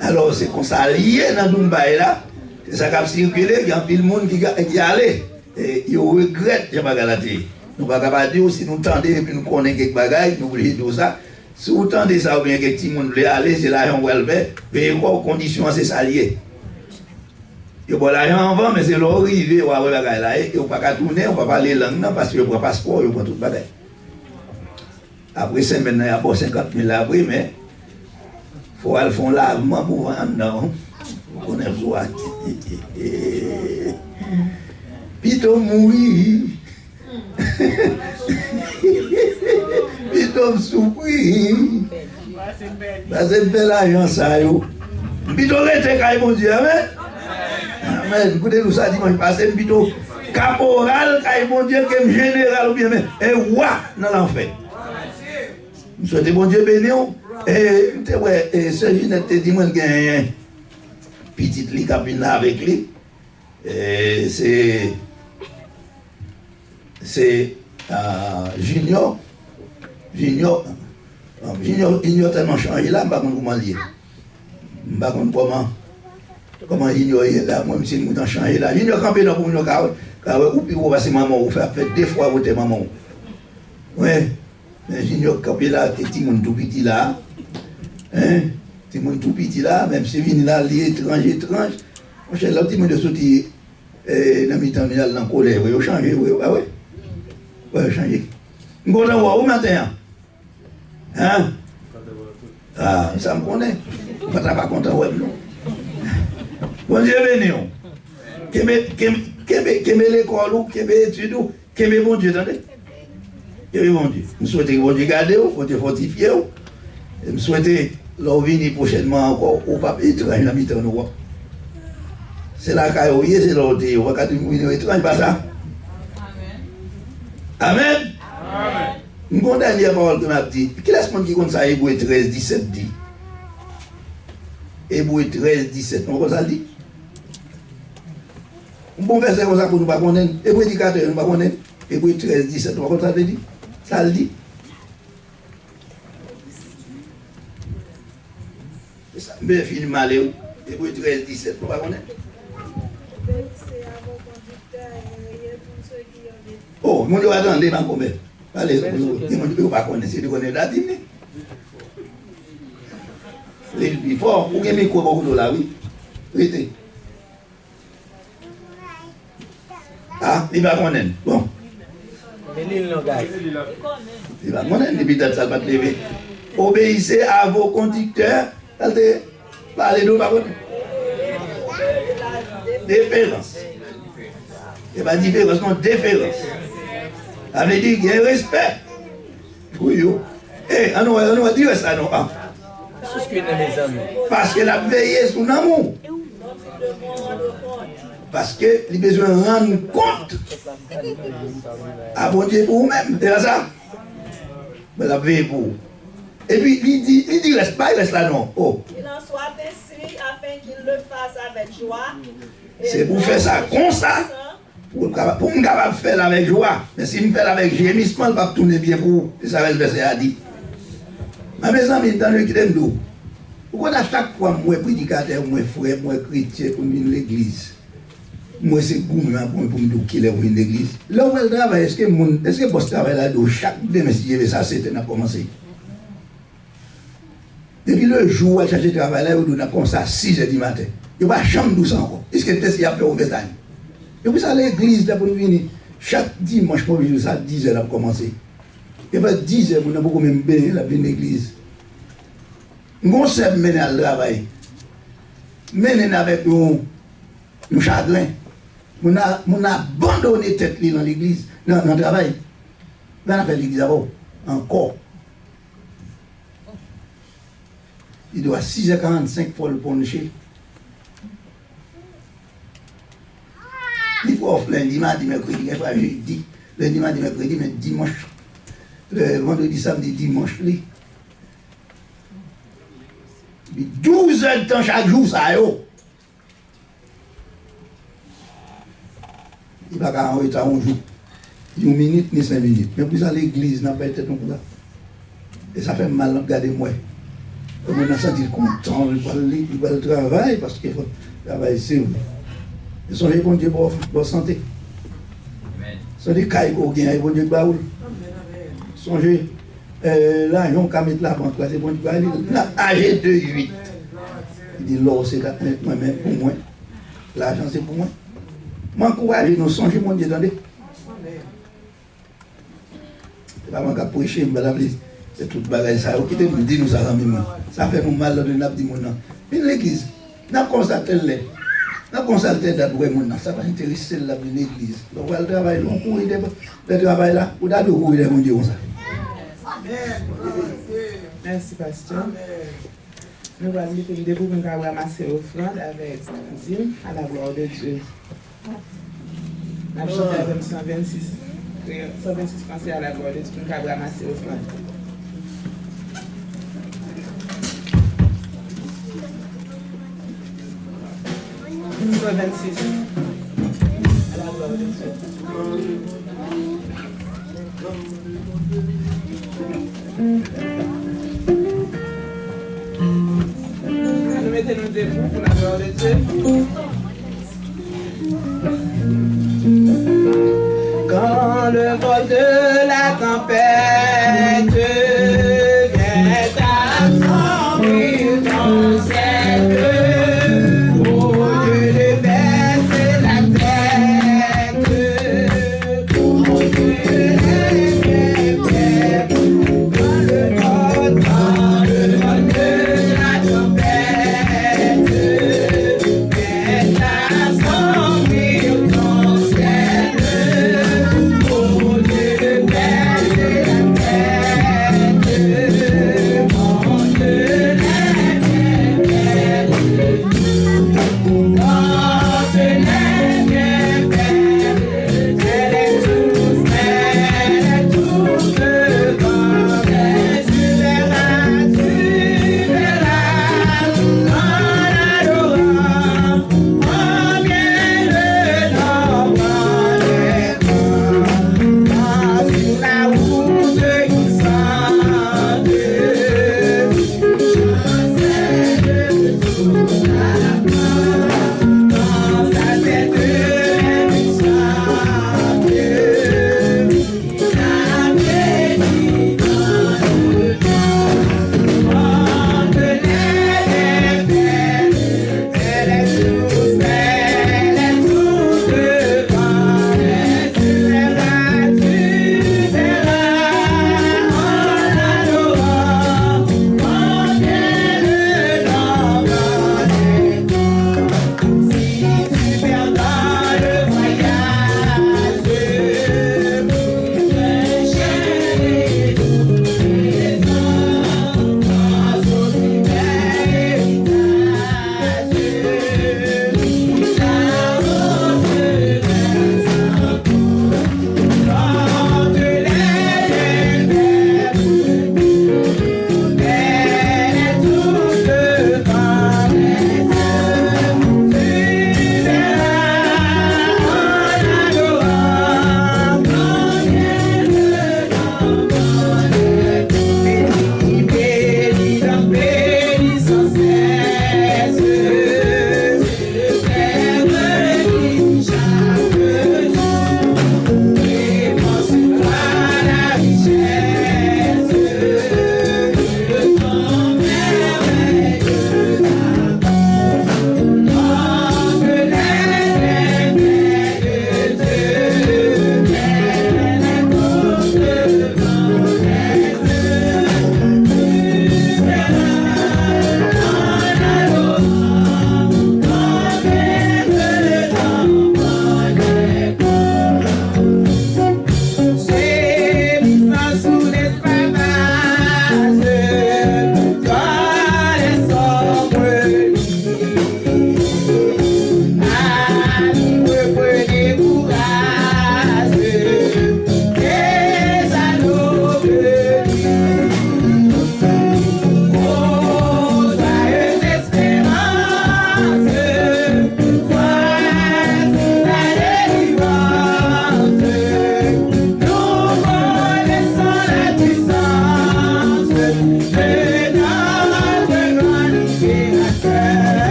Alors c'est comme ça lié dans Dumbaï là, c'est ça qui a circulé, il y a plus de monde qui allait. Et ils regrettent les bagages. Nous ne pouvons pas dire si nous tendons et puis nous connaissons quelques bagages, nous voulons tout ça. Si vous tendez ça ou bien que tout le monde veut aller, c'est l'argent qu'on va le faire. Mais quoi, conditions, c'est ça lié. Il y a l'argent en vent, mais c'est l'arrivée, on va avoir la bagaille là. Et on ne peut pas tourner, on ne peut pas aller langue parce qu'il n'y a pas de passeport, il n'y a pas tout bagaille. Après, c'est maintenant, il y a pas 50 000 après, mais il faut aller faire un lavement pour vendre. Non, on connaît ça. Pito mourir. Pito souffrir. C'est belle l'argent, ça. Pito rete quand mon Dieu, amen. Amen. Écoutez, nous ça dimanche passé, Pito caporal quand mon Dieu, comme général ou bien, et roi dans l'enfer. Nous souhaitons bon Dieu bénir. Et ce Ginette te dit, moi, qu'il y a un petit lit qui là avec lui. C'est Junior. Junior tellement changé là, je ne sais pas comment lier. Je ne sais pas comment Junior est là. Moi, je suis changé là. Junior campé dans pour nous, car ou puis vous passez maman, vous faites deux fois votre maman. Oui. Mais Junior campé là, petit monde tout petit là. Hein? Petit monde tout petit là, même si vient là, il est étrange. Mon cher, là, petit monde de sortir dans le temps, il est en colère. Il a changé, oui. Oui, il a changé. Vous allez voir où matin? Hein? Ah, ça me connaît. Vous ne pas content, ouais, non? Bon Dieu béni. Qu'aimez l'école ou qu'aimez l'étude ou qu'aimez bon Dieu, attendez? Qu'aimez bon Dieu. Je souhaite que bon Dieu garde vous, bon Dieu fortifie vous. Je souhaite leur venir prochainement encore au pape étrange dans mi-temps nous. C'est la caille, c'est l'autre. Vous voyez, vous venez étrange, pas ça? Amen. Amen. Une dernière parole que m'a dit. Qui est-ce qui compte ça, Hébreu 13, 17 dit? Hébreu 13, 17. On va ça dit? Un bon verset comme ça pour nous pas connaître. Hébreu 14, nous pas connaître. Hébreu 13, 17. On va ça dit? Ça le dit? C'est ça. Mais film malé. Hébreu 13, 17. On va connaître. Oh, mon Dieu, attendez, ma commère. Allez, mon Dieu, ne pas connaître, c'est de connaître la dîme. Il faut, vous avez mis quoi beaucoup là, oui? Oui. Ah, il va connaître. Bon. Il va connaître, il va ça va te lever. Obéissez à vos conducteurs. Parlez de pas connaître. Déférence. Il va différence, non, déférence. Ça veut dire qu'il y a un respect. Oui, eh, on va dire ça, non? Parce qu'elle a veillé sur l'amour. Parce qu'il a besoin de rendre compte à bon Dieu pour vous-même. C'est ça? Mais la veille pour vous. Et puis, il dit, reste pas, il reste là, non? Oh. Il en soit ainsi afin qu'il le fasse avec joie. C'est pour faire ça comme ça. Pour me capable de faire avec joie. Mais si je me fais avec gémissement, il va tourner bien pour vous. Et ça va le verset à dire. Mais mes amis, dans le crème d'eau, pourquoi à chaque fois, moi, prédicateur, moi, frère, moi, chrétien, pour venir à l'église, moi, c'est gourmand pour me dire qu'il est venu à l'église. Là où elle travaille, est-ce que le boss travaille là-dedans? Chaque demain, si j'avais ça, c'était à commencer. Depuis le jour où elle cherche de travail, là, on a commencé à 6 h du matin. Il n'y a pas de chambre douce encore. Est-ce que peut-être qu'il y a fait au Bethany? Et puis ça, l'église, là, pour nous venir, chaque dimanche, pour venir, ça, 10 h, là, pour commencer. Et puis 10 h, on a beaucoup même bien, là, venir à l'église. On sait mener à travail. Mener avec nos chagrins. On a abandonné tête dans l'église, dans le travail. On a fait l'église d'abord, encore. Il doit 6h45 pour le poncher. Il faut offrir lundi, mardi, mercredi, jeudi, lundi, mardi, mercredi, mais dimanche, le vendredi, samedi, dimanche, 12 heures de temps chaque jour, ça y est. Il va pas en retard un jour. 1 minute ni 5 minutes. Mais puis à l'église, n'a pas été non là. Et ça fait mal de regarder moi. On a senti content, il va le travail parce qu'il faut travailler sur vous. Et son bon Dieu pour santé. C'est des cailles qu'on gagne, ils vont dire que songez, là, ils ont qu'à mettre la banque, c'est bon, là, AG 2,8. Il dit, l'or, c'est moi-même, pour moi. L'argent, c'est pour moi. M'encourager, nous songez, mon Dieu, attendez. C'est pas moi qui a prêché, madame, c'est tout bagage ça. Qui te dit nous ça, ça fait nous mal de nous dire mon. Une l'église, nous constatons les. Nous constatons d'abord mon. Ça va intéresser l'église. Donc, le travail, on court le travail là, ou d'abord courir mon Dieu comme ça. Merci, pasteur. Nous allons mettre une debout pour nous ramasser l'offrande avec dîme à la gloire de Dieu. Nous allons chanter avec 126 français à la gloire de Dieu pour nous ramasser l'offrande. À la gloire de Dieu. Nous mettons-nous debout pour la gloire de Dieu. Quand le vol de la tempête vient assembler dans cette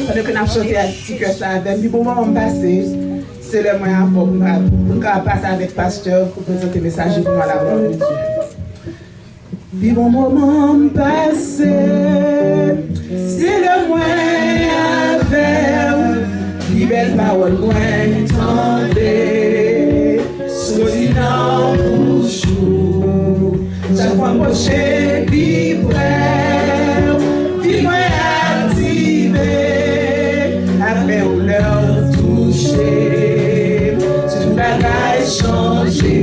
Pendant que nous avons chanté un petit cœur ça avec, puis pour moi, on passe, c'est le moyen pour nous passer avec le pasteur pour présenter le message pour moi la gloire de Dieu. Puis bon moment passé, c'est le moyen avec, puis belle parole moins tendée, souriant pour chou, chaque fois prochain, puis prêt, puis moins activé, après on leur touché, tout bagage changé.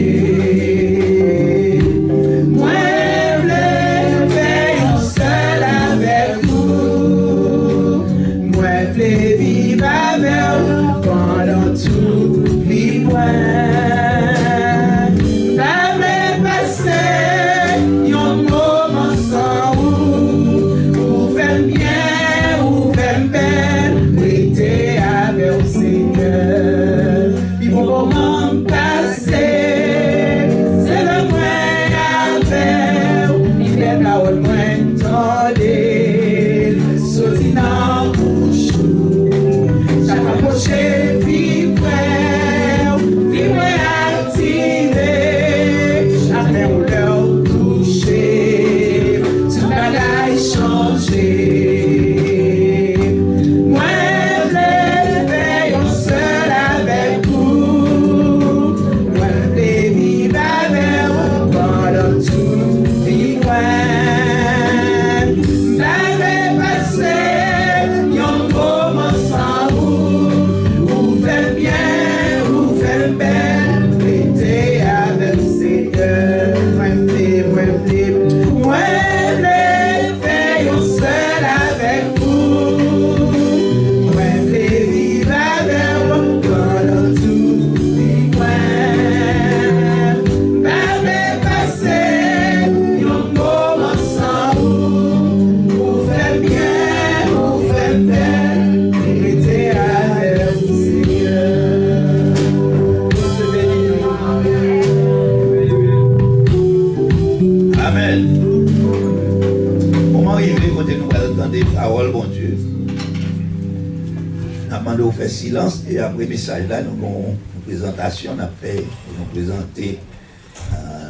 Silence et après le message là, nous avons une présentation, on a fait, nous présenter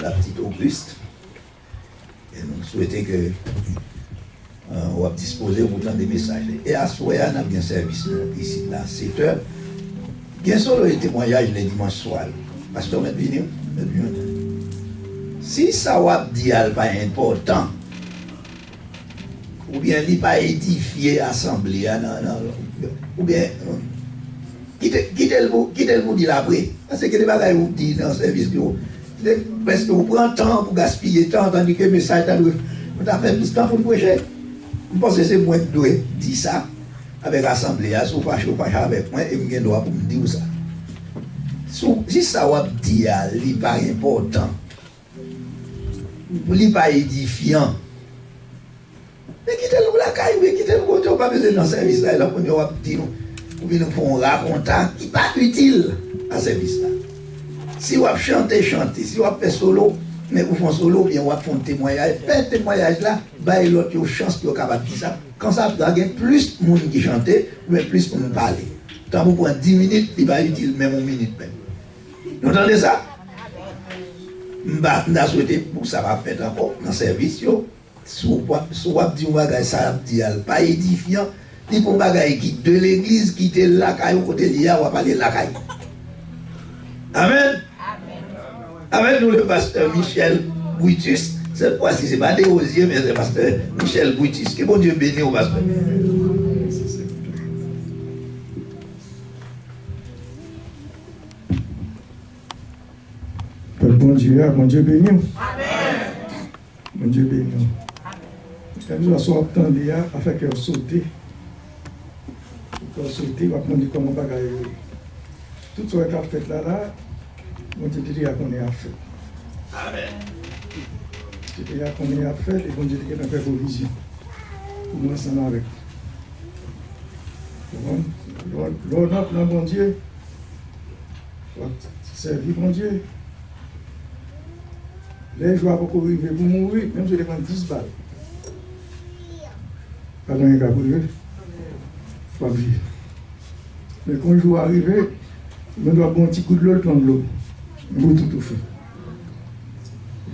la petite Auguste et nous souhaitons que on va disposer autant de messages. Et à ce moment on a bien service ici là, 7 heures. Bien sûr, le témoignage les dimanches soirs. Pasteur, vous êtes venu. Si ça va dire pas important, ou bien il pas édifié l'assemblée, ou bien quittez le vous dire après. Parce que les bagages vous disent dans le service, parce que vous prenez le temps pour gaspiller le temps, tandis que le message, vous avez fait plus de temps pour le prêcher. Je pense que c'est moi qui dois dire ça avec l'assemblée, si vous fâchez avec moi, et vous avez le droit pour me dire ça. Si ça va dire, il n'est pas important, il n'est pas édifiant. Mais quittez-le la caille, quittez-le côté, on n'a pas besoin dans le service là, là, pour nous dire, pour nous faire un racontant qui n'est pas utile à ce service là. Si vous chantez, si vous faites solo, mais vous faites solo, bien vous faites un témoignage, faites un témoignage là, bah l'autre une chance pour capable de dire ça. Quand ça va gagner plus de monde qui chante, mais plus pour nous parler. Tant vous prenez 10 minutes, il va utile même 1 minute même. Vous entendez ça? Je vais souhaiter pour ça va faire encore dans le service. Si vous dites que ça va pas édifiant, il faut que qui de l'église, qui est là, qui est côté de l'IA, on va parler de la caille. Amen. Avec nous le pasteur Michel Bouitus. Cette fois-ci, ce n'est pas des osiers, mais c'est le pasteur Michel Bouitus. Que bon Dieu bénisse au pasteur. Bon Dieu béni. Amen. Bon Dieu béni. Quand nous sommes attendus à faire que sauter, on va demander comment on va gagner. Tout ce qu'on a fait là, on dit qu'on est à fait. Amen. On dit qu'on est à fait et on dit qu'on a fait provision. Pour nous ensemble avec. L'honneur pour bon Dieu, servir bon Dieu. Les joueurs pour arriver pour mourir, même si ils prennent 10 balles. Pas de rien pour arriver. pour vivre. Mais quand le jour arrive, je dois prendre un petit coup de l'eau, prendre l'eau. Je vais tout faire.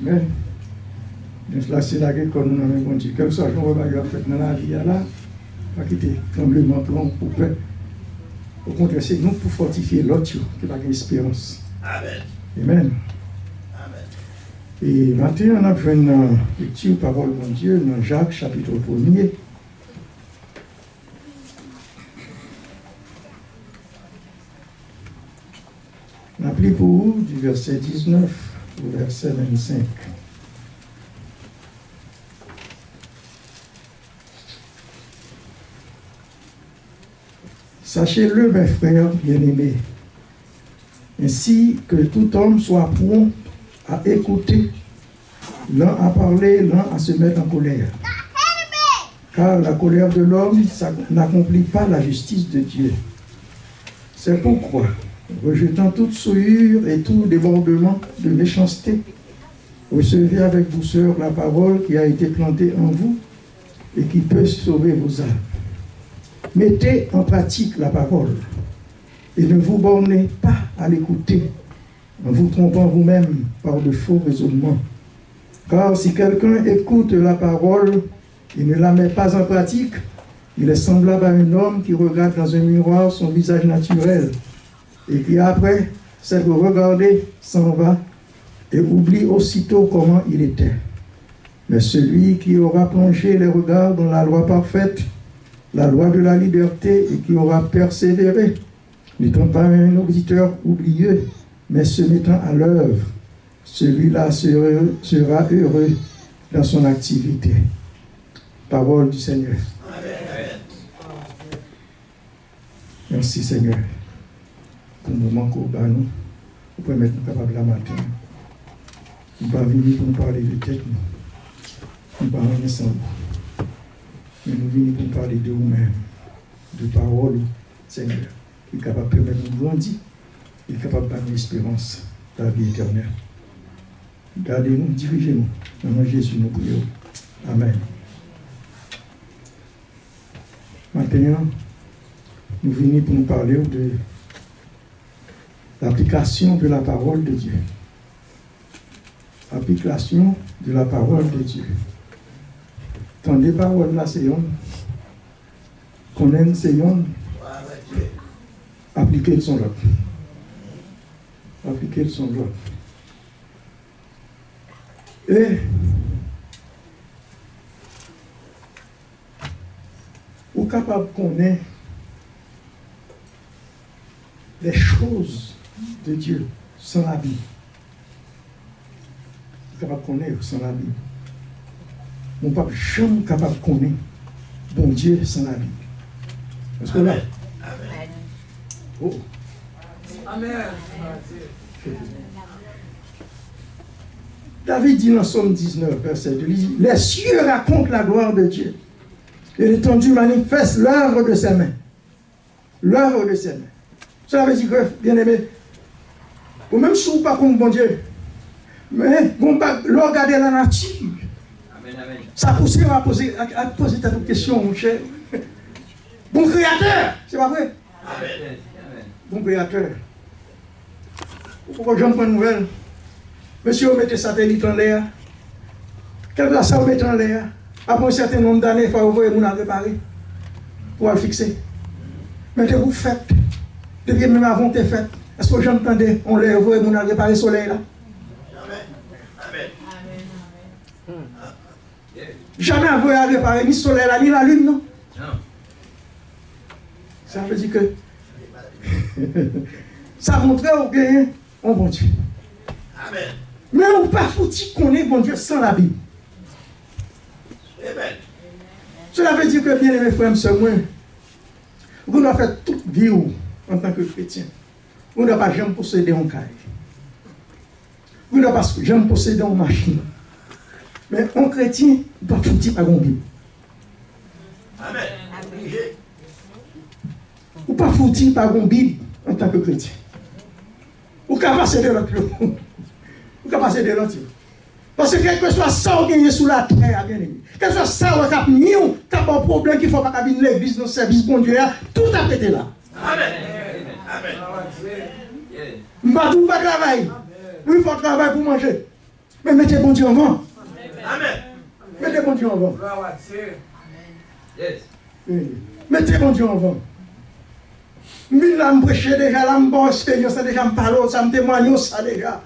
Amen. Donc là, c'est là que nous avons bon Dieu. Quel que soit le jour que fait dans la vie, là, pas quitter tremblement pour peur. Au contraire, c'est nous pour fortifier l'autre qui n'a pas d'espérance. Amen. Amen. Amen. Et maintenant, on a fait une lecture parole de Dieu dans Jacques, chapitre 1er. On a pris pour vous du verset 19 au verset 25. Sachez-le, mes frères bien-aimés, ainsi que tout homme soit prompt à écouter, l'un à parler, l'un à se mettre en colère. Car la colère de l'homme n'accomplit pas la justice de Dieu. C'est pourquoi, rejetant toute souillure et tout débordement de méchanceté, recevez avec douceur la parole qui a été plantée en vous et qui peut sauver vos âmes. Mettez en pratique la parole et ne vous bornez pas à l'écouter en vous trompant vous-même par de faux raisonnements. Car si quelqu'un écoute la parole et ne la met pas en pratique, il est semblable à un homme qui regarde dans un miroir son visage naturel et qui après s'être regardé s'en va et oublie aussitôt comment il était. Mais celui qui aura plongé les regards dans la loi parfaite, la loi de la liberté, et qui aura persévéré, n'étant pas un auditeur oublieux, mais se mettant à l'œuvre, celui-là sera heureux dans son activité. Parole du Seigneur. Amen. Merci Seigneur pour le moment qu'on bat nous, pour permettre nous capables la matin. Nous ne pas venir pour nous parler de tête, nous ne pas venir sans vous. Mais nous venons pour parler de vous-même, de parole, Seigneur, qui est capable de permettre de nous grandir, qui est capable de donner l'espérance de la vie éternelle. Gardez-nous, dirigez-nous. Dans le nom de Jésus, nous prions. Amen. Maintenant, nous venons pour nous parler de l'application de la parole de Dieu. Application de la parole de Dieu. Tant des paroles là, c'est yon. Qu'on aime, c'est yon. Appliquer le son l'autre. Appliquer le son l'autre. Et ou capable de connaître les choses de Dieu sans la Bible. Capable de connaître sans la Bible. Mon papa jamais capable de connaître bon Dieu sans la Bible. Est-ce que là? Amen. Oh. Amen. David dit dans Somme 19, verset 2, les cieux racontent la gloire de Dieu. Et l'étendue manifeste l'œuvre de ses mains. L'œuvre de ses mains. Cela veut dire que, bien aimé, ou même si vous ne pas comme bon Dieu, mais vous ne regardez la nature. Amen, amen. Ça pousse à poser cette question, mon cher. Bon créateur, c'est pas vrai? Amen. Bon créateur. Pourquoi j'en prends une nouvelle? Monsieur, vous mettez satellite en l'air. Quelle place ça vous mettez en l'air? Après un certain nombre d'années, il faut ouvrir mon à réparer pour le fixer. Mais que vous faites, depuis même avant que vous faites, est-ce que j'entendais, on l'a ouvert mon à réparer le soleil là? Amen. Amen. Jamais avoué à réparer ni le soleil là, ni la lune, non? Non. Ça veut dire que ça montre au bien un bon Dieu. Amen. Mais on ne peut pas foutre qu'on est bon Dieu sans la Bible. Amen. Cela veut dire que, bien aimé frère, moi, vous doit faire toute vie en tant que chrétien. Vous ne doit pas jamais posséder un caille. Vous ne doit pas jamais posséder une machine. Mais un chrétien doit foutre par une Bible. Amen. Ou pas foutre par une Bible en tant que chrétien. Ou qu'à passer de l'autre. Ou qu'à passer de l'autre. Parce que quel que soit ça qui est sous la terre, bien aimé, quel que soit ça qui a mis, qui a un problème qu'il faut pas venir l'église, dans le service, bon Dieu, tout a pété là. Amen. Amen. Je ne vais pas travailler. Oui, il faut travailler pour manger. Mais mettez bon Dieu en vent. Amen. Mettez bon Dieu en vent. Mettez bon Dieu en vent. Je me prêche déjà, je me bonne expérience, déjà, je me parle, ça me témoigne ça déjà.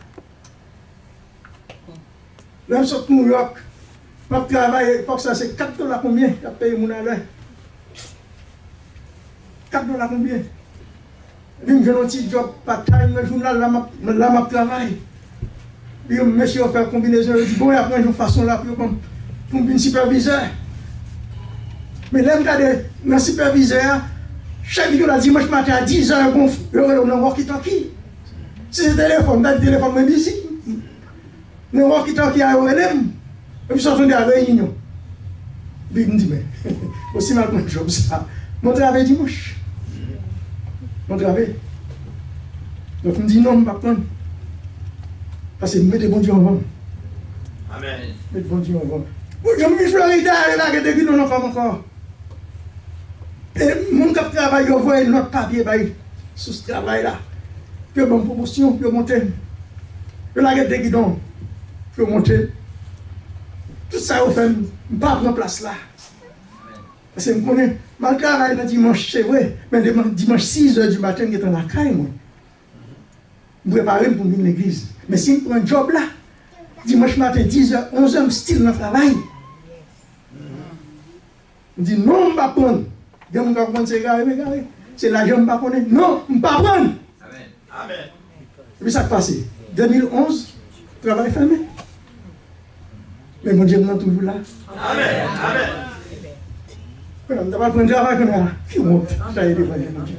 Là, je sors de New York. Je travaille, ça c'est $4 combien? Je paye mon salaire. $4 combien? Je fais un petit job part-time, le journal, là, je travaille. Puis, monsieur, fait combinaison, je dis, bon, il y a une façon là pour un superviseur. Mais là, je regarde, le superviseur, chaque jour, le dimanche matin à 10h, bon, on a un walkie-talkie. Si c'est le téléphone, le téléphone est busy. Le walkie-talkie a un élève. Et puis, je suis à la réunion. Puis, il me dit, mais, aussi mal mon job, ça. Mon travail dimanche. Mon travail. Donc, il me dit, non, je ne vais pas prendre. Parce que mettez bon Dieu en vent. Amen. Mettez bon Dieu en vent. Je me dis, Florida, elle a des non encore. Et mon cap travail, je vois notre papier sur ce travail-là. Puis, bonne promotion, puis, monter. Je la des guidons, puis, monter. Tout ça, je fais, je ne pas prendre place là. Parce que je connais, mal travail le dimanche, c'est vrai, mais dimanche 6h du matin, je suis dans la caille, moi. Je me prépare pour venir à l'église. Mais si je prends un job là, dimanche matin, 10h, 11h, je style dans le travail. Je dis non, je ne vais pas prendre. Je ne vais pas prendre, c'est l'argent, je ne vais pas prendre. Non, je ne vais pas prendre. Amen. Amen. Et puis ça a passé. 2011, travail fermé. Mais mon Dieu est toujours là. Amen. Amen. Je ne vais pas prendre travail comme ça. Qui monte? Ça y est, devant mon Dieu.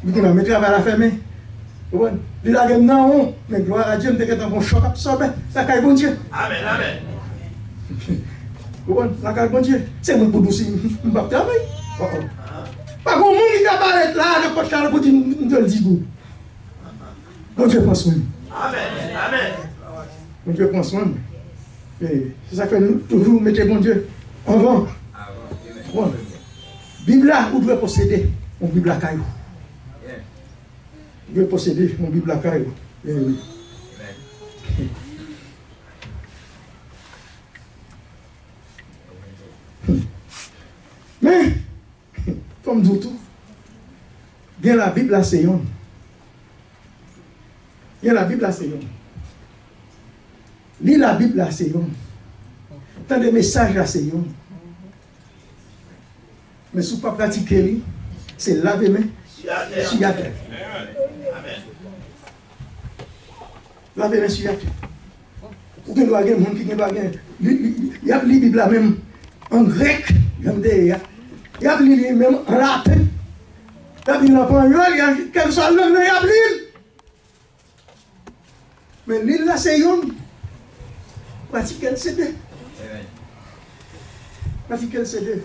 Vous pouvez mettre travail à la fermée. Il a dit non, mais gloire à Dieu, je suis un choc absorbé. Ça caille bon Dieu. Amen, amen. La caille bon Dieu. C'est mon pour douce, je ne vais pas travailler. Pas comme monde qui apparaît là, le coach pour dire, je le dis. Bon Dieu prend soin. Amen, amen. Bon Dieu prend soin. C'est ça que nous toujours mettez bon Dieu en vent. Bon. Bible là, vous devez posséder mon Bible à caillou. Je vais posséder mon Bible à caille. Oui. Mais, comme dit tout, bien la Bible à Sion. Bien la Bible à Sion. Lis la Bible à Sion. Tant de messages à Sion. Mais si vous ne pas pratiquer, c'est laver main. Amen. Laver les sujets. Ou bien il y a des gens qui il y a la Bible même en grec, il y a la Bible même en latin. La Bible en espagnol, il y a quelle soit langue, il y a l'île. Mais l'île là, c'est une. Pratiquez le CD. Pratiquez le CD.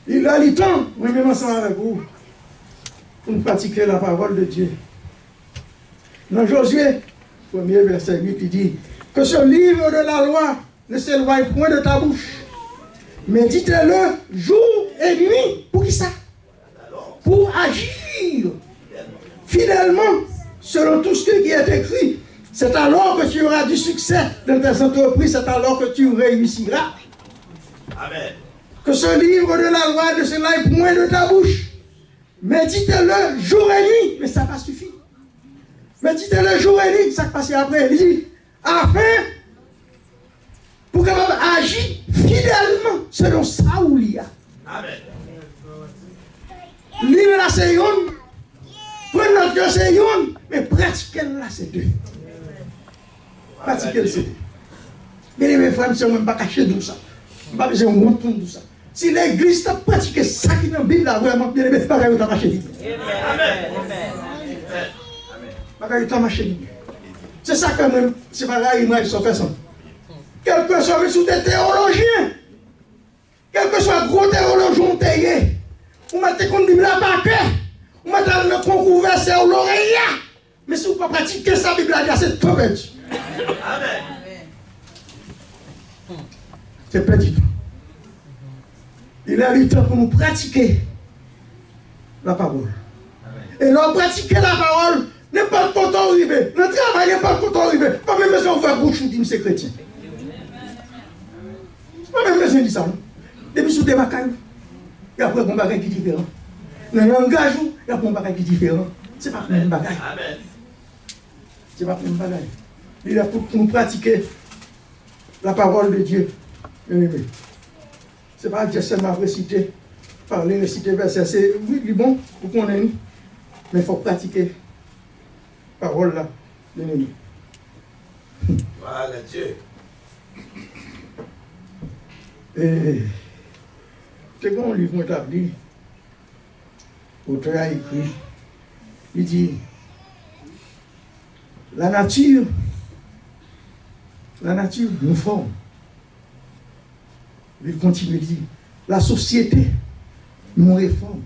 Il a le temps, moi-même ensemble avec vous, pour pratiquer la parole de Dieu. Dans Josué, 1er verset 8, il dit que ce livre de la loi ne s'éloigne point de ta bouche. Médite-le jour et nuit. Pour qui ça? Pour agir fidèlement selon tout ce qui est écrit. C'est alors que tu auras du succès dans tes entreprises, c'est alors que tu réussiras. Amen. Que ce livre de la loi ne s'éloigne point de ta bouche. Médite-le jour et nuit. Mais ça va suffire. Médite-le jour et nuit. Ça passe après. Il dit, afin, pour que vous agir fidèlement selon ça où il y a. Amen. Livre la c'est une. Prenez notre Dieu c'est une. Mais pratiquez-la c'est deux. Pratiquez-la c'est deux. Bien mes frères, je ne vais pas cacher tout ça. Je ne vais pas besoin de monter tout ça. Si l'église a pratiqué ça qui est dans la Bible, vraiment, bien aimé, pas qu'elle marché libre. Amen. Pas qu'elle marché libre. C'est ça que même, c'est pas grave, il sont fait ça. Quel que soit sous des théologiens, quel que soit gros théologien taillé, vous mettez contre la Bible à paquet, vous mettez le concours versé à l'oreille, Mais si vous ne pratiquez ça, la Bible a dit, c'est tout perdu. Amen. C'est perdu. Il a eu le temps pour nous pratiquer la parole. Et nous pratiquer la parole, n'importe quand on arrive. Le travail n'est pas quand on arrive. Pas même besoin de faire bouche ou dire c'est chrétien. Pas même besoin de dire ça. Depuis sous des bagailles, il y a un bagage qui est différent. Dans le langage, il y a un bagage qui est différent. Ce n'est pas le même bagage. Ce n'est pas le même bagage. Il est pour nous pratiquer la parole de Dieu. Ce n'est pas Dieu seulement réciter, parler, réciter verset. C'est oui, bon, vous connaissez. Mais il faut pratiquer la parole là, l'ennemi. Voilà Dieu. Et c'est quand un livre établi, l'auteur a écrit, il dit, la nature nous forme. Il continue de dire, la société nous réforme.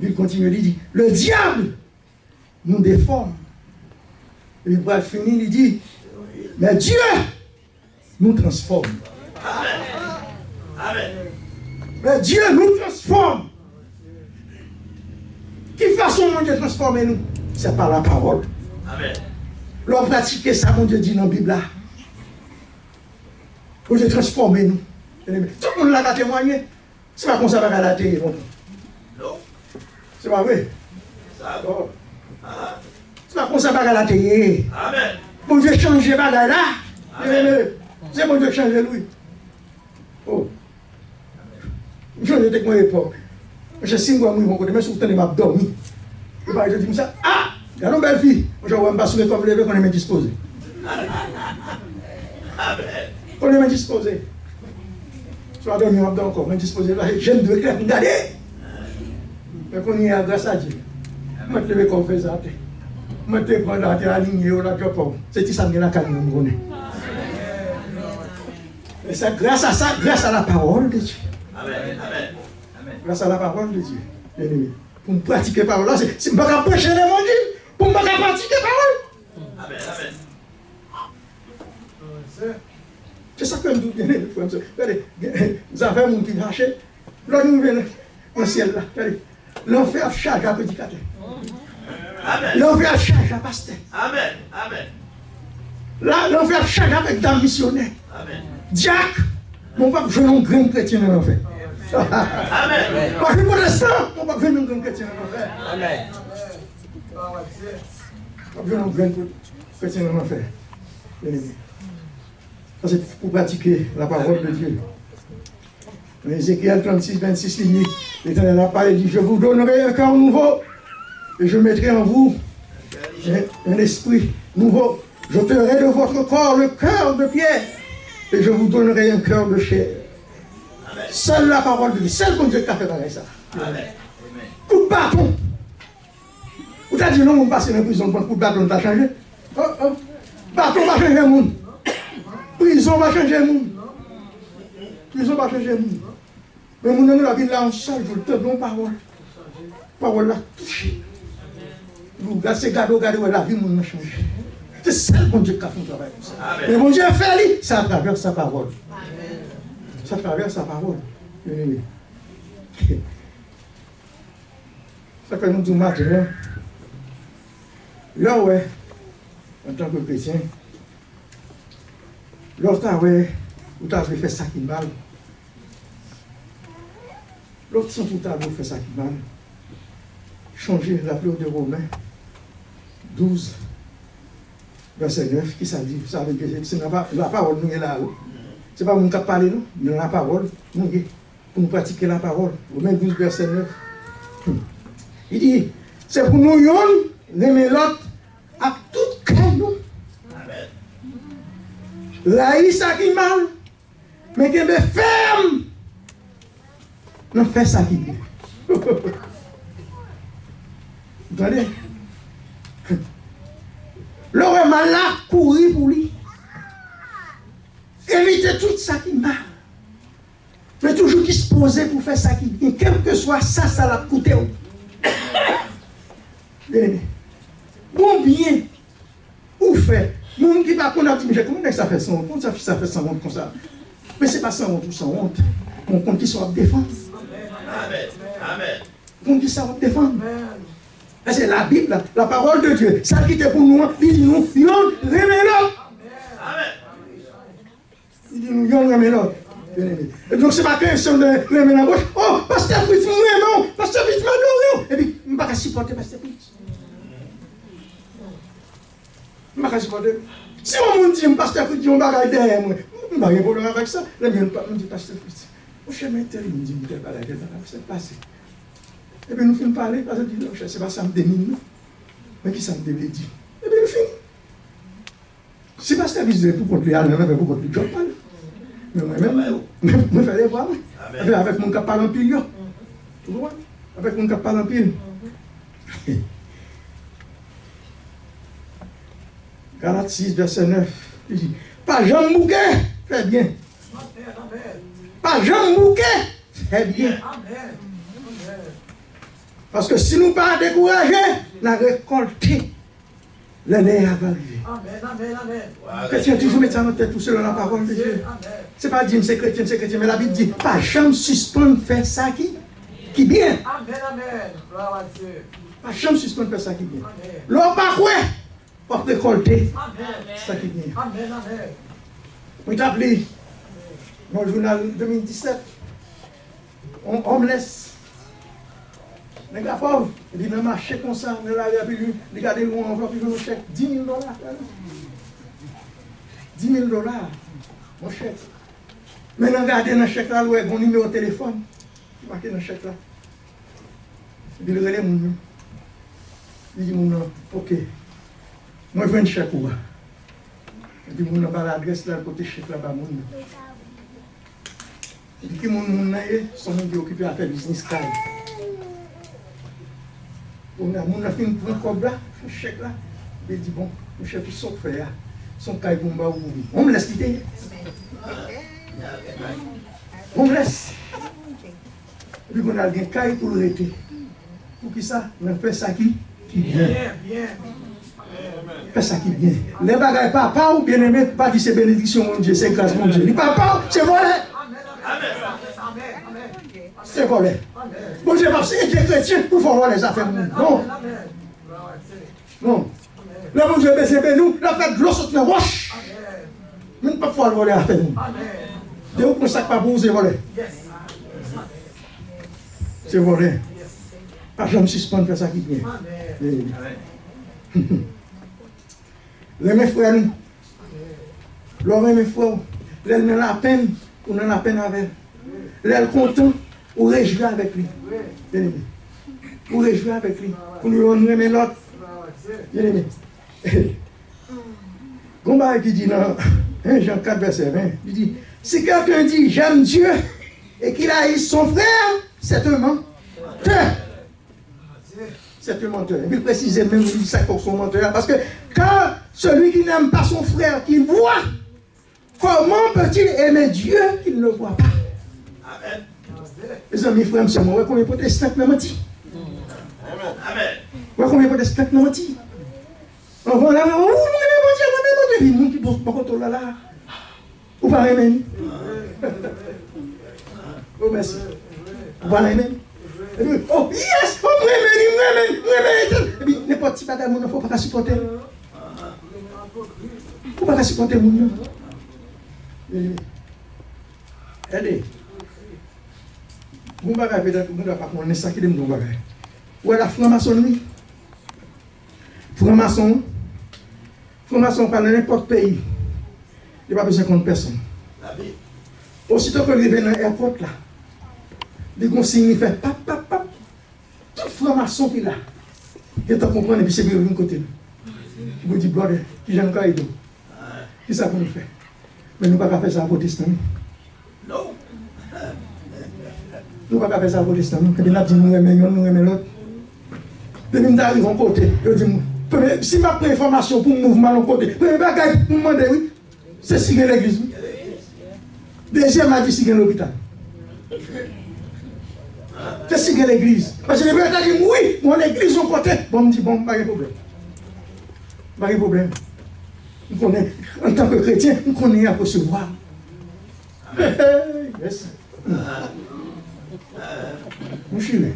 Il continue de dire, le diable nous déforme. Et il va finir, il dit, mais Dieu nous transforme. Amen. Mais Dieu nous transforme. Quelle façon mon Dieu transformer nous? C'est par la parole. Amen. L'on pratique ça, mon Dieu dit dans la Bible là. Mon Dieu transformer nous. Tout le monde l'a témoigné. C'est pas comme ça va la télé. Non. C'est pas vrai. Ça. C'est pas comme ça va la télé. Amen. Mon Dieu change les bagages là. C'est mon Dieu change lui. Oh. Je ne sais pas l'époque. Je sais que mon côté, mais surtout, je m'a dormi. Je dis ça. Ah! Il y a une belle fille. Je ne vais pas soulever comme lever qu'on est disposé. Amen. On est disposé. Je vais dormir encore, mais disposé. J'aime de clair, regardez. Mais qu'on y a grâce à Dieu. Je vais te lever comme fait ça. Je vais te prendre la ligne, la job. C'est ça que je vais et c'est grâce à ça, grâce à la parole de Dieu. Amen. Amen. Grâce à la parole de Dieu. Bien-aimé. Pour me pratiquer la parole, c'est pas qu'à prêcher le monde, pour me pratiquer la parole. Amen. Amen. C'est ça que je dis, bien-aimé. Regardez, vous avez un monde qui marche, là nous venons dans le ciel là. Regardez, l'enfer charge à prédicateur. Amen. L'enfer charge à pasteur. Amen. Amen. Là, l'enfer charge avec dame missionnaire. Amen. Diac, mon papa, je n'ai grand chrétien dans l'enfer. Amen. Parce que pour l'instant, mon papa, je n'ai grand chrétien dans l'enfer. Amen. Je n'ai grand chrétien dans l'enfer. Ça, c'est pour pratiquer la parole de Dieu. Dans Ézéchiel 36, 26 lignes, l'Éternel a parlé, il dit, je vous donnerai un cœur nouveau et je mettrai en vous un esprit nouveau. Je ferai de votre corps le cœur de pierre et je vous donnerai un cœur de chair. Amen. Seule la parole de Dieu, seul mon Dieu qui a fait pareil ça. Amen. Coup de bâton. Vous avez dit non, on passe dans la prison, coup de bâton va changer. Bâton va changer le monde. Prison va changer le monde. Prison va changer le monde. Mais mon ami la vie là, on seul, je te donne parole. Parole là, touché. Vous regardez, regardez, la vie, mon changé. C'est ça mon Dieu qui a fait un travail comme ça. Mais mon Dieu a fait, c'est à travers sa parole. C'est à travers sa parole. Ça fait nous dire maintenant, là, ouais, en tant que chrétien, l'autre, ouais, vous avez fait ça qui mal. L'autre, sans tout avez fait ça qui mal. Changer la pluie de Romains 12. Verset 9, qui ça dit? Ça veut dire que c'est la parole nous est là. Ce n'est pas nous qui parlons, nous, mais la parole, nous, pour nous pratiquer la parole. Romains 12, verset 9. Il dit, c'est pour nous, l'aimer l'autre à tout cœur, nous. Là, ça qui mal, mais qui est ferme. Non, fait ça qui bien. Vous entendez? L'homme mal là, courir pour lui. Éviter tout ça qui mal. Mais toujours qui se posait pour faire ça qui bien. Quel que soit ça, ça l'a coûté. Combien ou fait? Moun qui va connaître, comment ça fait 100 honte? Comment ça fait 100 honte comme ça? Mais c'est pas 100 honte ou 100 honte. On compte qui soit en défense. Amen. Amen. On dit ça en défense. C'est la Bible, la parole de Dieu. Ça qui était pour nous, il dit nous, yon remet l'autre. Amen. Il dit nous, yon remet l'autre. Et donc c'est pas question de remettre la gauche. Oh, pasteur Fritz, non, pasteur Fritz, non. Et puis, je ne vais pas supporter pasteur Fritz. Je ne vais pas supporter. Si on me dit, pasteur Fritz, on va regarder derrière moi, je ne vais pas répondre avec ça. Je ne vais pas dire, pasteur Fritz. Mon chemin est terrible, je me dis, je ne vais pas regarder, c'est passé. Et puis nous finissons par parler, parce que je dis, c'est pas ça me démine, mais qui ça me démine dit. Et puis nous finissons. Si pasteur Fritz dit, pour contre lui, il pour contre lui, je parle. Mais moi-même, je fais les voir. Avec mon cap parle en pile. Tu vois? Avec mon cap parle en pile. Galates 6, verset 9. Il dit, pas Jean Bouquet, fais bien. Pas Jean Bouquet, fais bien. Parce que si nous ne pas décourager, la récolter, l'année va arriver. Amen. Chrétien, toujours mettre ça en tête, tout selon la parole de Dieu. Ce n'est pas dire c'est chrétien, mais la Bible dit, pas jamais suspendre faire ça qui bien. Amen. Pas jamais suspendre faire ça qui bien. L'on pas quoi pour récolter ça qui bien. On t'a appelé dans le journal 2017, homeless. Les gars pauvres, ils disent, marcher comme ça, ils regardez le enveloppe, ils vont chèque $10 000. $10 000, mon chèque. Maintenant, regardez dans le chèque là, il y a un numéro de téléphone. Marqué dans le chèque là. Il dit, regardez mon nom. Il dit, mon nom, ok. Moi, je veux un chèque ou pas. Il dit, mon nom, l'adresse là, le côté chèque là-bas, mon nom. Il dit, que mon nom est, son nom est occupé à faire business card. On a fait un cob là, un chèque là. Il dit, bon, mon chèque, tout son frère, son caille pour m'en ouvrir. On me laisse quitter. On me laisse. Et puis on a un caille pour le rester. Pour qui ça? On fait ça qui bien. Fait ça qui bien. Les bagages papa ou bien aimé, pas dire c'est bénédiction mon Dieu, c'est grâce mon Dieu. Les papa, c'est volé. C'est volé. Bon Dieu, parce que les chrétiens, pour faire voir les affaires. Non. Non. Là, mon Dieu, c'est nous, la fête de l'eau sur la roche. Mais ne pas pouvoir voler à faire nous. De où qu'on ne pas pour vous, c'est volé. C'est volé. Pas jamais suspendre faire ça qui vient. Les mes frères, nous. L'homme mes frères, l'elle n'a la peine, on a la peine avec. L'elle content, on réjouit avec lui. Bien aimé. On réjouit avec lui. Pour nous remettre l'autre. Bien aimé. Gomba qui dit dans 1 Jean 4, verset 20, il dit, si quelqu'un dit j'aime Dieu et qu'il haït son frère, c'est un menteur. C'est un menteur. Et puis précisément, il dit ça pour son menteur. Parce que quand celui qui n'aime pas son frère, qu'il voit, comment peut-il aimer Dieu qu'il ne voit pas? Amen. Les amis, frères, c'est moi, combien de protestants m'ont menti? Amen. Combien de protestants m'ont menti? On va là, on va les gens qui posent pas contre là. Ou pas aimer. Oh, merci. Ou pas aimer. Oh, yes! Oh, m'aimer. Et puis, n'importe qui bagage, il ne faut pas supporter. Il ne faut pas supporter mon. Allez. Vous ne pouvez pas connaître ça qui est mon bagage. Ou la franc-maçonnerie. Franc-maçon par n'importe pays. Il n'y a pas besoin de personne. Aussitôt que je viens dans l'airport là, les consignes fait pap. Tout franc-maçon qui est là. Il t'a compris et puis c'est bien de côté. Je vous dis, brother, qui j'aime quand il est. Qui ça qu'on fait? Mais nous ne pouvons pas faire ça à protestant. Non. Nous ne pouvons pas faire ça à protestant. Et puis nous disons, nous aimons l'autre. Depuis nous arrivons côté, je dis, si je prends information pour le mouvement de côté, premier bagage pour me demander, oui, c'est si l'église. Deuxième a dit si l'hôpital. C'est si l'église. Parce que les gens disent, oui, mon église, on côté. Bon, me dit, bon, pas de problème. Pas de problème. On connaît, en tant que chrétien, on connaît à recevoir. Yes. Mon chéri.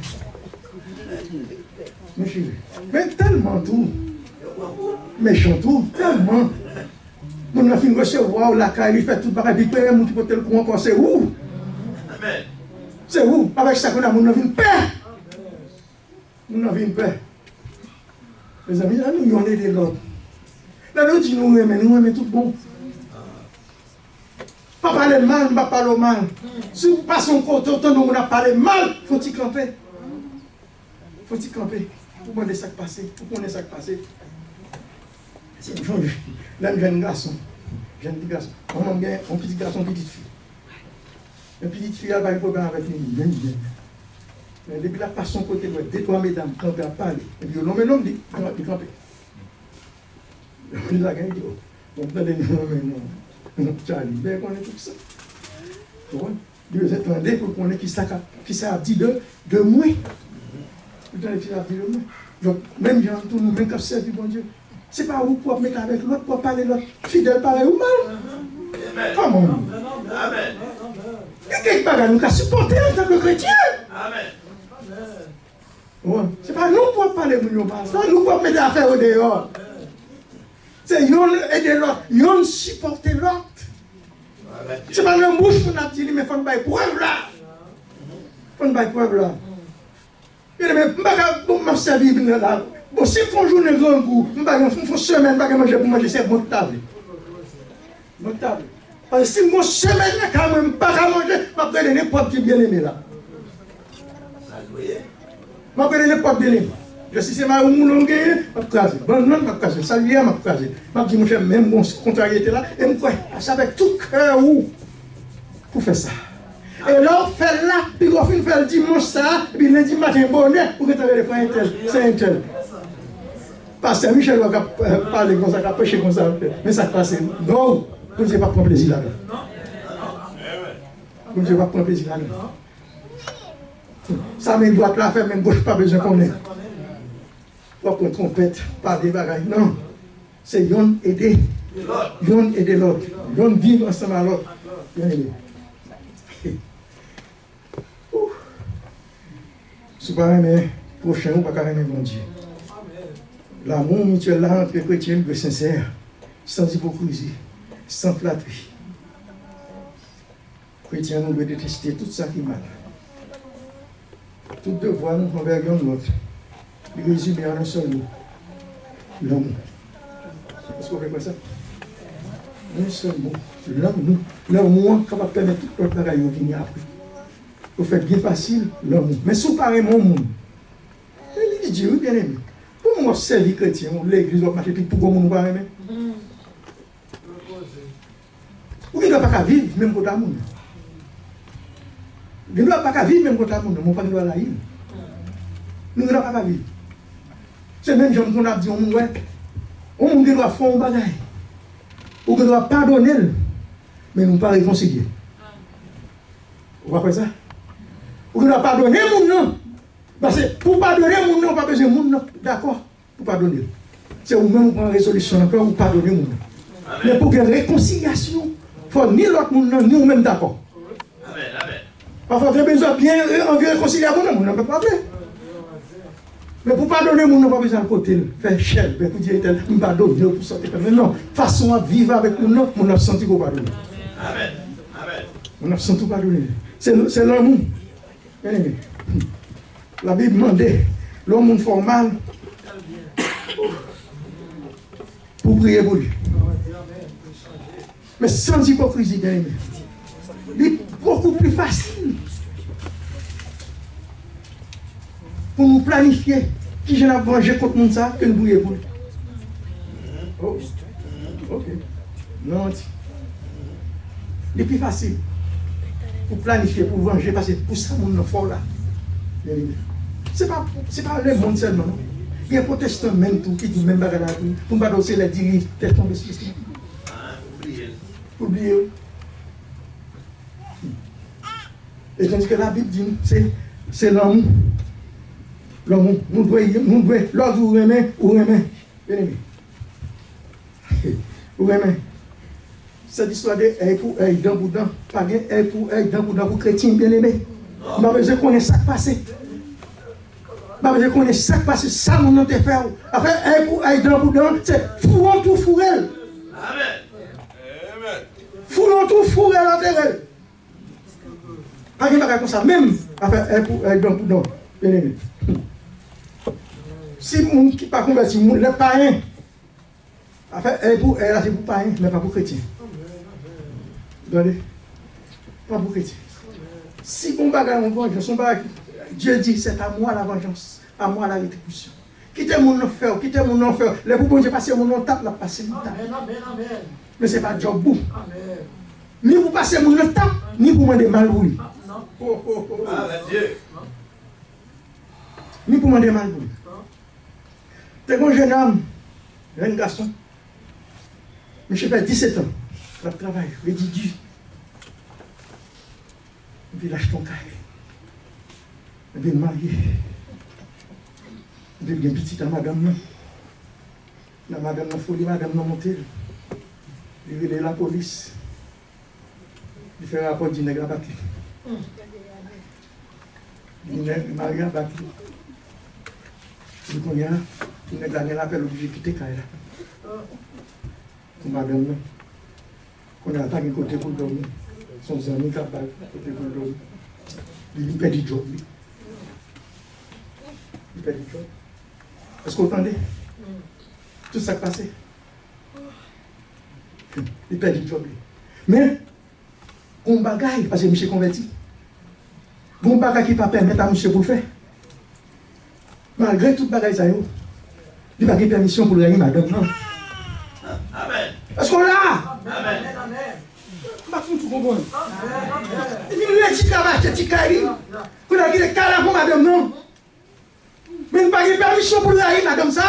Mon chéri. Mais tellement tout. Méchant tout. Tellement. Mon a fini de recevoir la caille, il fait tout le bagage, il mon qui peut te le comprendre, c'est où? C'est où? Avec ça qu'on a, mon a vu une paix. Mon a vu une paix. Les amis, là, nous, on est des l'autre. Là, nous disons, nous aimons tout bon. Pas parler mal, pas parler mal. Si vous passez un côté, nous on a parlé mal, faut-il camper? Faut-il camper? Pour demander ça qui passe, pour connaître ça qui passe. Là, jeune garçon. Jeune garçon. On a un petit garçon, une petite fille. Une petite fille, elle va problème avec lui, bien. Mais depuis la passe son côté, deux, trois mesdames, camper à parler. Et puis, l'homme dit, il camper. Il a gagné. On peut dire, non, Charlie, bien qu'on est tout ça. Dieu attendait pour qu'on ait qui ça a dit de moi. Vous avez dit de moi. Donc, même gens, tout nous, même quand c'est du bon Dieu. C'est pas vous pour mettre avec l'autre, pour parler l'autre. Fidèle pareil ou mal. Comment? Amen. Et quelque part, nous avons supporté en tant que chrétien. Amen. Ouais. C'est pas nous pour parler, nous pour mettre l'affaire au dehors. C'est yon aider l'autre, yon supporter l'autre. C'est pas le bouche qu'on a dit, mais il faut nous faire preuve là. Il faut nous faire preuve là. Il dit, mais je ne vais pas servir là. Bon, si je fais une journée grand coup, je vais faire une semaine, je vais manger pour manger, c'est bonne table. Bonne table. Parce que si je fais une semaine, je ne vais pas manger, je vais donner n'importe qui bien aimé là. Je vais donner n'importe qui bien aimé. Je suis c'est ma moulon je vais craser. Bon, non, je vais craser. Ça lui est, je vais craser. Je vais dire, mon cher, même mon contrariété là, et je vais avec tout cœur pour faire ça. Et là, on fait là, puis on fait le dimanche ça, et puis lundi matin, bonheur, pour que tu aies le frère intel. C'est intel. Pasteur Michel va parler comme ça, va prêcher comme ça, mais ça passe. Non, vous ne pouvez pas prendre plaisir là-dedans. Vous ne pouvez pas prendre plaisir là-dedans. Ça, même boîte là, fait même gauche, pas besoin qu'on ait. Pas pour trompette, pas des bagailles. Non, c'est yon aider. Yon aider l'autre. Yon vivre ensemble à l'autre. Bien aimé. Si vous ne pouvez pas prochain, vous ne pouvez pas aimer mon Dieu. L'amour mutuel là entre les chrétiens est sincère, sans hypocrisie, sans flatterie. Les chrétiens nous devons détester tout ça qui est mal. Tout devoir nous envers l'autre. Il résume en un seul mot. L'amour. Est-ce que vous faites quoi ça? Un seul mot. L'amour. L'amour capable de permettre tout l'autre bagage de venir après. Vous faites bien facile, l'amour. Mais si vous parlez mon monde, il dit Dieu, bien aimé. Pour moi, servir chrétien, l'église va marcher, puis pourquoi nous ne pas aimer? Ou il ne doit pas vivre même quand monde. Il ne doit pas vivre même quand monde, mon pas doit la île. Nous ne doit pas vivre. C'est même gens qu'on a dit, on doit faire un bagage. Ou qu'on doit pardonner, mais nous ne pas réconcilier. Vous voyez ça? Ou qu'on doit pardonner mon nom. Parce que pour pardonner mon nom, pas besoin de mon nom. D'accord? Pour pardonner. C'est vous-même qui prenez résolution encore ou pardonner mon nom. Mais pour qu'il y ait réconciliation, il faut ni l'autre mon nom, ni nous-mêmes d'accord. Parfois, il y a besoin de bien envie de réconcilier mon nom, on ne peut pas faire. Mais pour pardonner mon nom, pas besoin de côté, faire cher, pour dire tel, je pardonne Dieu pour sortir. Mais non, façon à vivre avec mon nom, on a senti qu'on pardonne. Amen. On a senti qu'on pardonne. C'est l'amour. Bien aimé. La Bible demandait l'homme formal pour prier pour lui. Mais sans hypocrisie, bien aimé. C'est beaucoup plus facile pour nous planifier qui je n'ai vengé contre nous ça que nous prier pour lui. Oh, ok. Non, c'est plus facile pour planifier, pour venger, parce que pour ça, nous fort là. Ce n'est pas le monde seulement. Il y a des protestants même tout qui disent même bagarre pour ne pas doser les dirigeants, tête tombée sur ce pour oublier. Et tandis que la Bible dit, c'est l'amour. L'amour. Nous devons, l'autre ou aimer, ou aimer. Bien aimé. Oui, mais cette histoire de œil pour œil, dent pour dent, pas bien œil pour œil, dent pour chrétien bien-aimé. Je connais ça qui passe. Je connais ça qui passe, ça mon nom te fait. Après, œil pour œil, dent pour dent, c'est fourrant tout fourrel. Amen. Fourrant tout fourrel en terre. Pas bien comme ça, même après œil pour œil, dent pour dent, bien-aimé. Si mon qui pas converti, les païens, après œil pour œil, c'est pour païens, mais pas pour chrétiens. Regardez, pas pour chrétiens. Si mon bagage, mon vengeance, Dieu dit c'est à moi la vengeance, à moi la rétribution. Quittez mon enfer, quittez mon enfer. Les boubons, j'ai passé mon tape, la passé mon tape. Mais ce n'est pas job bout. Ni vous passez mon tape, ni vous demandez mal pour lui. Ni pour demander mal pour lui. T'es un jeune homme, jeune garçon. Mais je fais 17 ans. Je travaille, je dis Dieu. Je vais lâcher ton carré. Je vais me marier. Je vais petite à madame. La madame n'a folie, madame n'a monté. Je vais aller à la police. Je fais un rapport du nègre à battre. Du nègre marié à battre. Je connais un. Le nègre a l'appel obligé de quitter Kaila. Pour madame. On n'a pas de côté pour dormir. Son ami qui a pas de côté pour dormir. Il perd du job. Il perd du job. Est-ce que vous entendez? Tout ça qui passe. Il perd du job. Mais, on bagaille, parce que monsieur converti. On bagaille qui ne peut pas permettre à monsieur pour le faire. Malgré toute bagaille, ça y est. Il n'a pas de permission pour le gagner, madame. Non. Amen. Est-ce qu'on l'a? Amen. Il dit, il travaille, il travaille. Vous avez dit, il travaille pour madame, non? Mais il n'a pas de permission pour le gagner, madame, ça.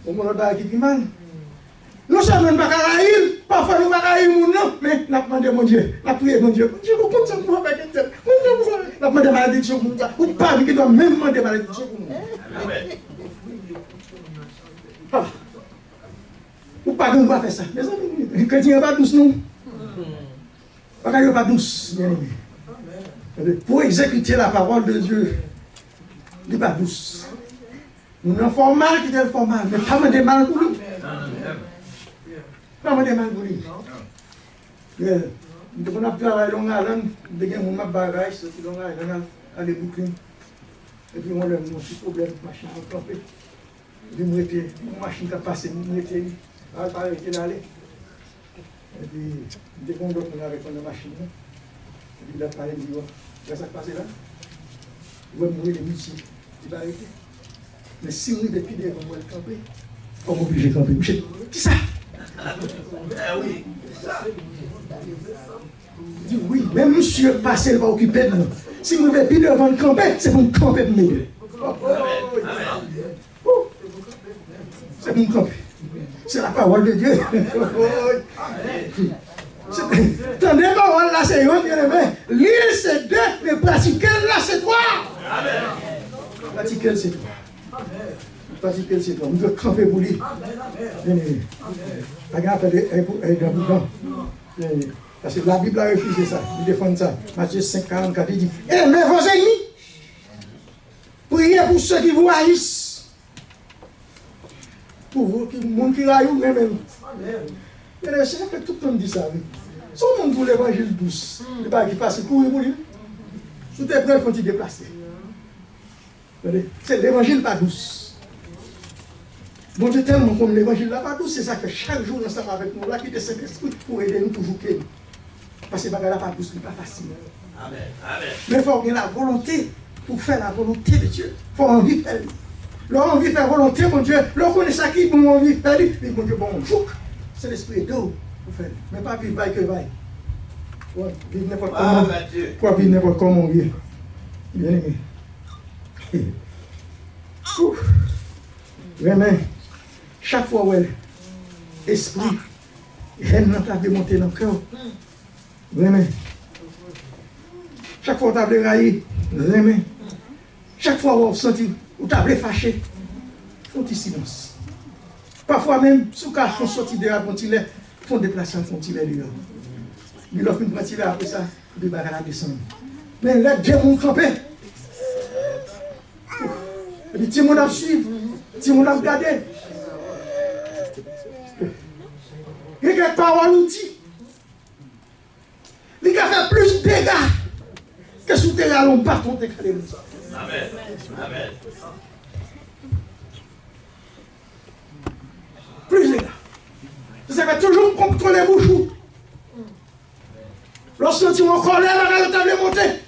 On m'a dit, il dit mal. Nous sommes un bagaille, parfois nous bagaille, non, mais nous avons demandé mon Dieu, nous avons prié mon Dieu. Dieu, vous comptez ça pour moi, nous avons demandé malédiction pour nous. Ou pas, qui doit même demander malédiction pour nous. Ou pas, nous ne pouvons pas faire ça. Les amis, les chrétiens ne sont pas douces, non. Bagaille ne sont pas douces, bien aimé. Pour exécuter la parole de Dieu, il n'est pas douce. Nous n'avons pas mal qui est formal, mais pas de mal pour lui. Pas de mal pour lui. Nous avons travaillé dans l'Island, nous avons des bagages, nous avons allé Brooklyn. Et puis on a un petit problème, la machine a campé. Nous avons été, la machine a passé, nous avons été, on n'a pas arrêté d'aller. Et puis, dès qu'on doit avec la machine, et puis là, il dit, qu'est-ce qui s'est passé là? Il va mourir de métier, il va arrêter. Mais si on est depuis des on va le camper, on est obligé de camper. Monsieur, qui ça? Oui, ça. Il dit oui, même monsieur passé, il va occuper de nous. Si vous n'avez plus devant le camper, c'est pour me camper de nous. C'est pour me camper. C'est la parole de Dieu. Tenez la parole là, c'est un bien aimé. Lire c'est deux, mais pratiquer là, c'est trois. Pratiquer c'est trois. Pratiquer c'est trois. Vous devez camper pour lui. Parce que la Bible a refusé ça. Il défend ça. Matthieu 5, 44, il dit aimez vos ennemis. Priez pour ceux qui vous haïssent. Pour vous, qui monde qui raillent, même. C'est que tout le monde dit ça. Si on monde pour l'évangile douce, il n'y a pas qui passe courir pour lui. Sous tes preuves, il faut te déplacer. C'est l'évangile pas douce. Bon Dieu tellement comme l'évangile là pas douce, c'est ça que chaque jour nous sommes avec nous là, qui est Saint-Esprit pour aider nous toujours que nous. Parce que bagage là pas douce, pas facile. Amen. Mais il faut avoir la volonté pour faire la volonté de Dieu. Il faut envie de faire. Leur envie de faire volonté, mon Dieu, leur connaît ça qui bon envie de faire, mais mon Dieu, bon, c'est l'esprit d'eau pour faire. Mais pas vivre vaille que vaille. Vivre n'importe comment. Quoi vivre n'importe comment, mon Dieu. Bien aimé. Vraiment, chaque fois où l'esprit, haine n'a pas démonté dans le cœur. Vraiment. Chaque fois où tu as raillé, vraiment. Chaque fois où tu as senti, où tu as fâché, un petit silence. Parfois même, sous cas, font sortir de la pontilet, font déplacer un pontilet dehors. Ils leur font une pontilet après ça, ils débarquent à la descendre. Mais là, Dieu m'a campé. Et puis, tout le monde a suivi, tout le monde a regardé. Il y a parole outil. Il a fait plus de dégâts que sous terre l'on bâton de créer. Amen. Amen. Plus de dégâts. Vous avez toujours contrôlé les bouchons. Lorsque tu en colère, la table est montée.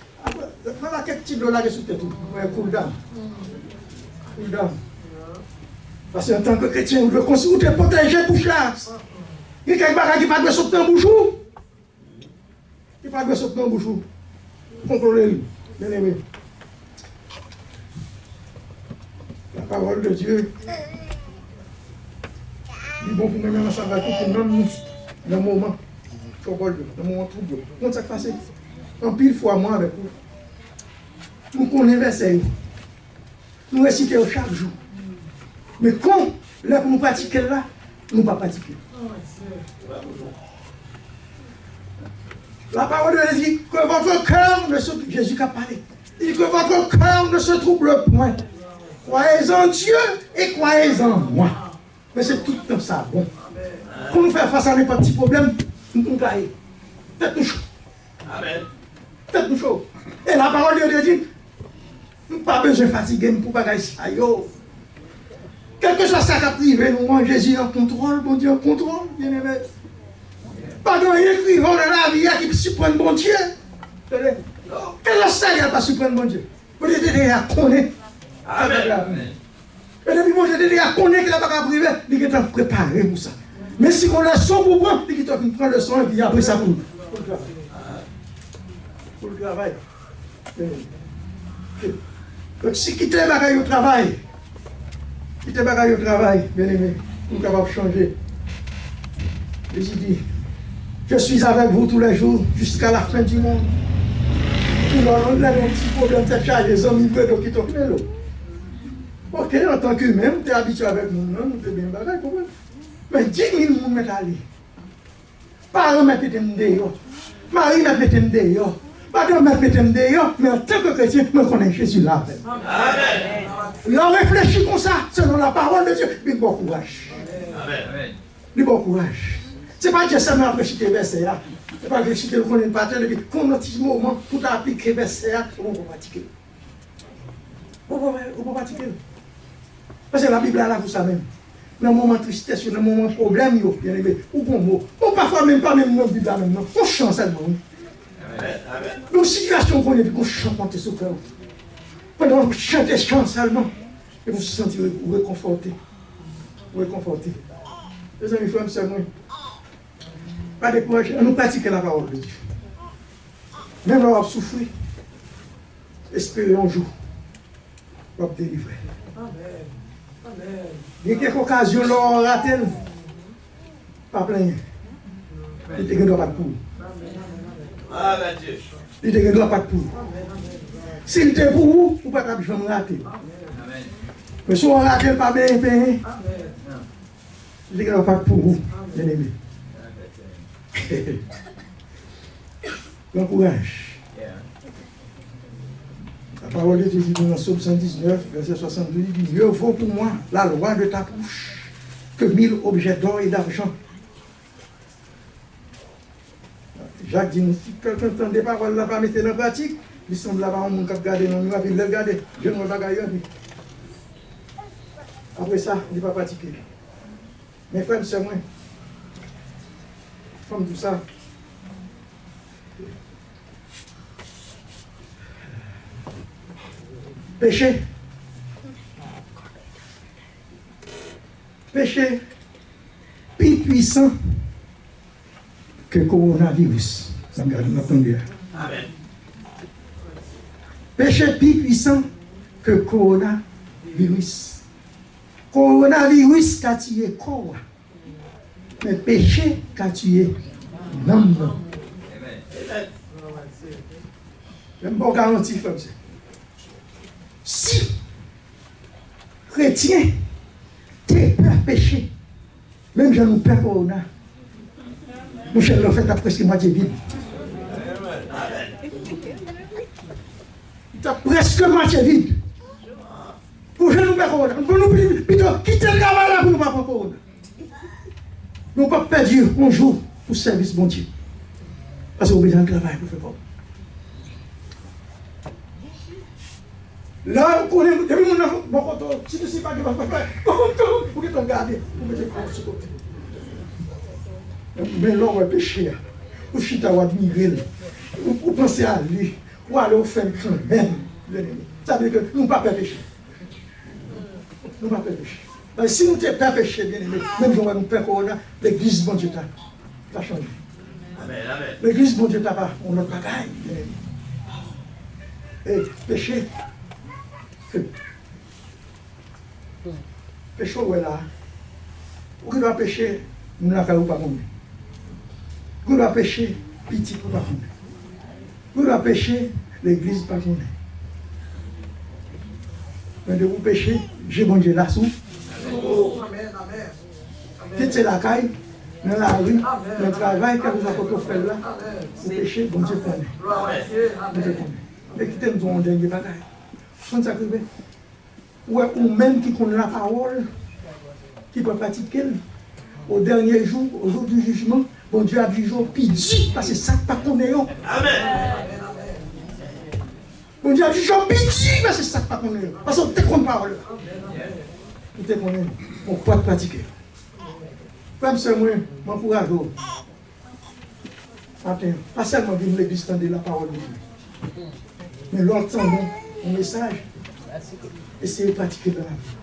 Voilà quelques petits dollars sous tête. Cool down. Cool down. Parce qu'en tant que chrétien, on veut te protéger pour ça. Il y a quelqu'un qui n'a pas de sauter dans le bouchon. Il n'a pas de sauter dans le bouchon. Contrôlez-le, bien aimé. La parole de Dieu. Il est bon pour nous ensemble avec tout le monde dans le moment. Dans le moment trouble. Comment ça se passe? En pile fois, moi, avec vous. Nous connaissons verset. Nous récitons chaque jour. Mais quand là pour nous pratiquer là, nous ne pas pratiquer. La parole de Dieu dit que votre cœur ne se trouble. Jésus a parlé. Il dit que votre cœur ne se trouble point. Croyez en Dieu et croyez en moi. Mais c'est tout comme ça. Bon. Pour nous faire face à n'importe quel problème, nous nous gagnons. Tête nous chaud. Amen. Tête nous chaud. Et la parole de Dieu dit, nous n'avons pas besoin de fatiguer pour ne pas gagner ça. Quel que soit ça qui a privé, nous, Jésus en contrôle, bon Dieu en contrôle, bien aimé. Pas de rien écrivant de la vie qui supprime bon Dieu. Quel est ça qui n'a pas supprime bon Dieu? Vous devez déjà connaître. Amen. Et depuis moi, je devais déjà connaître qu'il n'a pas privé, il est préparé pour ça. Mais si on a son pour prendre, il doit prendre le son et puis après ça pour le travail. Pour le travail. Donc si quitter les bagailles au travail, quitter les bagailles au travail, bien aimé, nous sommes capables de changer. Jésus dit, je suis avec vous tous les jours jusqu'à la fin du monde. Nous avons un petit problème, c'est chargé, les hommes, ils veulent qui t'occupent l'eau. Ok, en tant qu'humain, tu es habitué avec nous, non, nous te bien bagaille, comment? Mais 10 000 personnes mettent à l'île. Parents mettent pété dehors. Marie met pété dehors. Madame met pété dehors. Mais en tant que chrétien, je connais Jésus là. Amen. Ils ont réfléchi comme ça, selon la parole de Dieu. Mais bon courage. Amen. Mais bon courage. Ce n'est pas Dieu seulement après citer verset là. Ce n'est pas que citer le connaît pas tel, mais qu'on a un petit moment pour appliquer verset là, on va pratiquer. On va pratiquer. Parce que la Bible est là pour ça même. Dans le moment de tristesse, dans le moment de problème, bien aimé, ou bon mot. Ou parfois même pas même dans la Bible là même. On chante seulement. Donc, situation qu'on est, qu'on chante quand sur le cœur. Pendant que vous chantez, chante seulement. Et vous vous sentirez réconforté. Réconforté. Les amis, frères, c'est moi. Pas de courage, nous pratiquons la parole de Dieu. Même là, on va souffrir. Espérez un jour. On va délivrer. Il y a quelques occasions, là, on rate. Pas plein. Il ne doit pas de pour. Il ne doit pas de pour. S'il était pour vous, vous ne pouvez pas me rater. Mais si on rate, il ne pas bien payé. Il ne doit pas de pour vous, bien aimé. Bon courage. La parole de Dieu dit dans Psaume 119, verset 62, il dit, mieux vaut pour moi la loi de ta bouche que 1000 objets d'or et d'argent. Jacques dit, si quelqu'un entend des paroles là, pas mettre en pratique, il semble là-bas un monde qui a regardé dans le miroir, il l'a regardé, je ne vais pas regarder. Après ça, il ne va pas pratiquer. Mes frères, c'est moi. Comme tout ça. Péché. Péché plus puissant que le coronavirus. Amen. Péché plus puissant que le coronavirus. Coronavirus a tué corps. Mais péché a tué l'âme. Je ne peux pas garantir comme ça. Si chrétien t'es peur péché. Même je nous perds corona. Mon cher, l'en fait à presque moitié vide. Tu as presque moitié vide. Pour je nous perds corona. Pour nous plutôt quitter le travail là pour nous pas prendre corona. Nous ne pouvons pas perdre un jour pour service bon Dieu. Parce qu'on a besoin de travail pour faire quoi. Là, on connaît, depuis mon enfant, bon, si tu ne sais pas que tu vas faire, pour que tu regardes, pour mettre le corps sur côté. Mais là, on va pécher, ou chita ou admirer, ou penser à lui, ou aller au faire quand même, l'ennemi. Ça veut dire que nous ne pouvons pas pécher. Nous ne pouvons pas pécher. Parce que si nous ne pouvons pas pécher, bien aimé, même si on va nous faire corona, l'église, bon Dieu, t'a changé. L'église, bon Dieu, t'a pas, on n'a pas gagné, bien aimé. Et péché, péché, ouais là. Ou qui doit pécher, nous n'avons pas compris. Qui doit pécher, petit, ou pas compris. Qui doit pécher, l'église, pas compris. Mais de vous pécher, j'ai bon Dieu là-sous. Quitte la caille, dans la rue, dans le travail, quand vous avez fait là, vous péchez, bon Dieu connaît. Bon Dieu connaît. Mais quittez-nous en dernier bagaille. Quand ça arrive, ou même qui connaît la parole, qui peut pratiquer, au dernier jour, au jour du jugement, bon Dieu a dit jour, puis dit, parce que ça ne pas connaît. Amen. Bon Dieu a dit jour, puis dit, parce que ça ne pas connaît. Parce qu'on te connaît parole. On te connaît, on peut pratiquer. Comme c'est moi, mon courage. Pas seulement venir l'église tendre la parole de Dieu. Mais l'autre temps, un message, essayez de pratiquer dans la vie.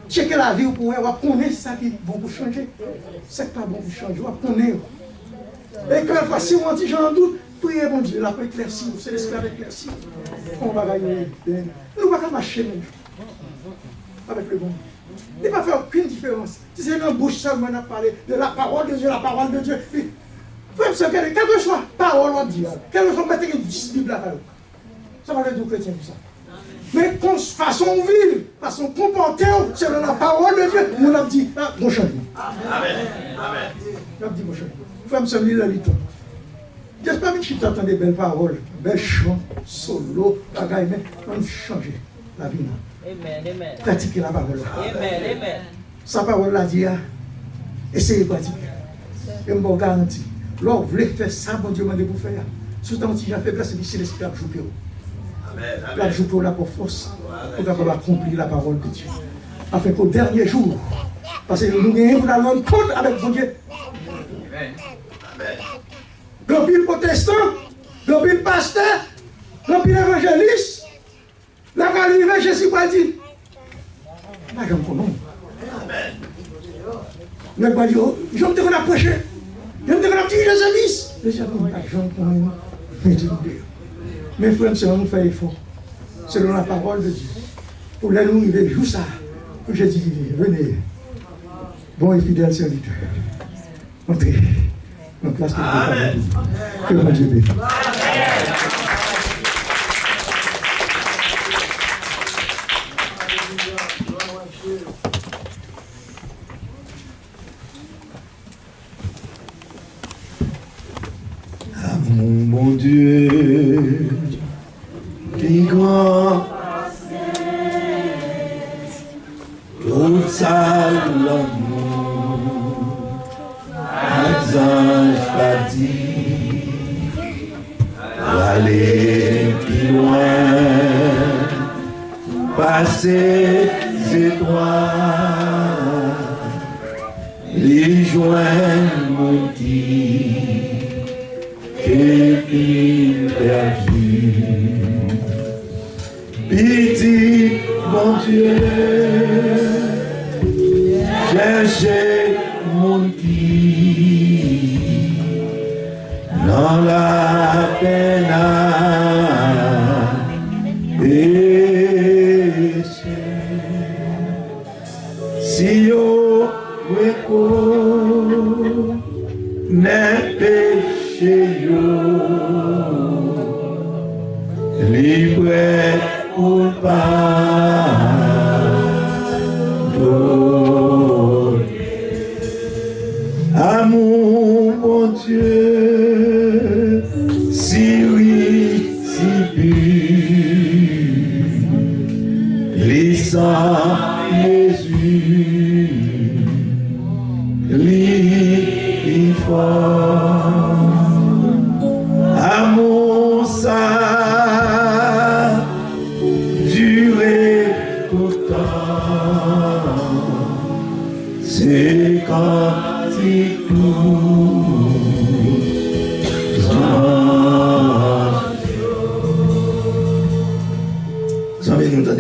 Checker la vie pour connaître ça qui est bon pour changer. Ce qui n'est pas bon pour changer, on connaît. Et que si on dit j'en doute, priez mon Dieu, la paix éclaircie, c'est l'esclave éclairci. On va gagner. Nous ne pouvons pas marcher même. Avec le bon. Il ne va pas faire aucune différence. Si c'est une bouche seulement à parler de la parole de Dieu, la parole de Dieu. Frère, quelle que soit la parole de Dieu, quelle que soit la Bible, ça va être du chrétien tout ça. Mais façon vivre, façon comporter selon la parole de Dieu, nous avons dit, mon changement. Amen. Amen. Nous avons dit, mon changement. Frère, c'est lire la litre. J'espère que tu entends des belles paroles, belles chants, solo, bagaille, mais on va changer la vie. Amen, amen. Pratiquer la parole. Amen, amen. Sa parole la dit, essayez de pratiquer. Et je vous garantis, lorsque vous voulez faire ça, bon Dieu m'a dit pour faire. Surtout si j'ai fait place, c'est l'esprit à jouer. La joue pour la force, pour pouvoir accomplir la parole de Dieu. Afin qu'au dernier jour, parce que nous gagnons pour la rendre compte avec mon Dieu. L'empire protestant, l'empire pasteur, l'empire évangéliste, la valeur Jésus va dire. Je me connais. Je me dire, je me dis qu'on a prêché. Je me dis qu'on a dit Jésus. Je me connais. Mes frères, c'est nous faire effort, selon la parole de Dieu. Pour les nous arriver jour ça, que j'ai dit, venez, bon et fidèle serviteur, entrez en place de Dieu. Que mon Dieu bénisse. Ah mon bon Dieu, qui grand, tout ça l'amour, les anges partis, aller plus loin, passer étoiles, les joindre mon et puis perdu. Petit bon Dieu, cherchez mon qui dans la peine et si au n'est péché libre ou pas.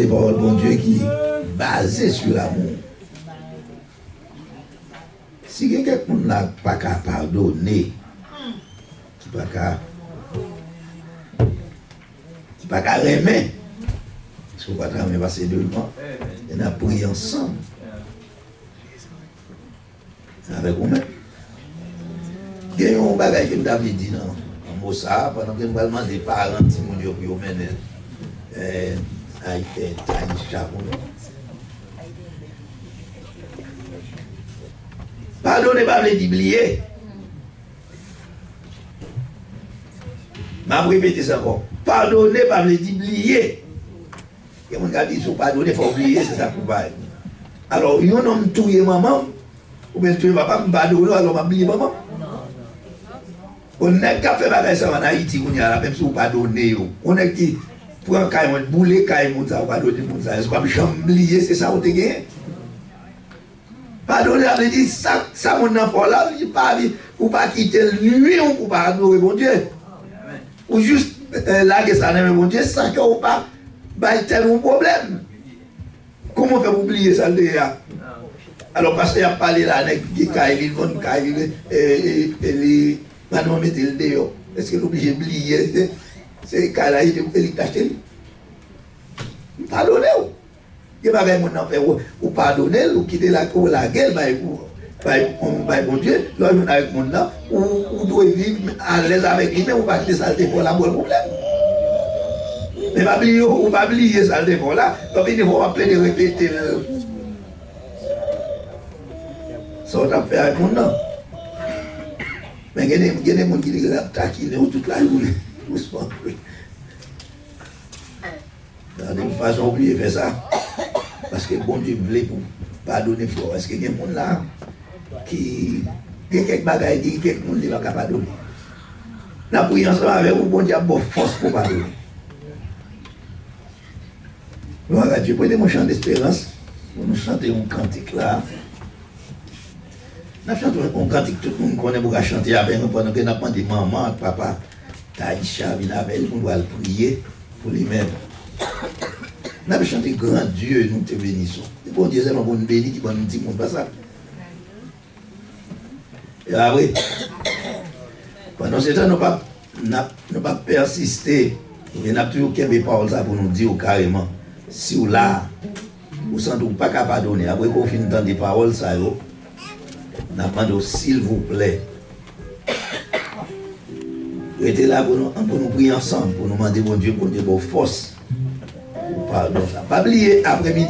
des paroles, bon Dieu, qui est basé sur l'amour. Si quelqu'un n'a pas qu'à pardonner, qui n'a pas qu'à remettre, si vous ne pouvez pas passer devant, on a prié ensemble. Avec vous-même. Il y a un bagage que vous avez dit dans le mot ça, pendant que nous allons demander parents, si mon Dieu pour mener Aïcha. Pardonnez pas les oublier. Je vais répéter ça encore. Pardonnez pas les oublier. Et mon gars dit, si vous pardonnez, il faut oublier, c'est ça pour faire. Alors, il y a un homme tué maman, ou bien tué papa, je pardonne, alors je oublier maman. On n'est qu'à faire bagage ça en Haïti, même si vous pardonnez. On est qui prend un caille, on boule caille, on va pardonner pour ça. C'est comme oublier, c'est ça, vous avez gagné. Pardonnez, ça veut dire, ça, mon enfant là, ou pas quitter lui, ou pour pas adorer mon Dieu. Ou juste larguer ça dans mon Dieu, sans que vous pas tel un problème. Comment faire oublier ça déjà? Alors, parce qu'il y a parlé là, il y a il maintenant, mettez le dehors. Est-ce que l'obligé d'oublier? C'est quand là, il est acheté. Pardonnez-vous. Il n'y a pas de enfant ou pardonner, ou quitter la gueule, bon Dieu, là, on avec mon nom, ou doit vivre à l'aise avec lui, mais on va quitter ça pour la bonne problème. Mais on va oublier ça pour là, donc il faut appeler de répéter. Ça, on a fait avec mon nom. Mais il y a des gens qui disent taquiner toute la journée. De toute façon, oubliez de faire ça. Parce que bon Dieu voulait pour pardonner fort. Est-ce qu'il y a des gens là qui ont quelques bagages qui quelques gens qui ne vont pas pardonner? Nous avons pris ensemble avec vous, bon Dieu a bonne force pour pardonner. Voilà, Dieu, prêtez mon chant d'espérance. Nous chantons un cantique là. Nous chantons un cantique, tout le monde connaît pour chanter avec nous pendant que nous avons dit maman, papa, Taïcha, vient avec nous, on doit prier pour lui-même. Nous avons chanté grand Dieu, nous te bénissons. Et bon Dieu, c'est un bon béni qui va nous dire, pas ça. Et après, pendant ce temps, nous ne pas persister. Nous avons toujours quelques paroles pour nous dire carrément. Si vous là, vous ne sentez pas capable de donner, après qu'on finit d'entendre des paroles, ça y est. Nous demandons s'il vous plaît. Restez là pour nous prier ensemble, pour nous demander, bon Dieu, pour force. Pardon, ça. Pas oublier après-midi.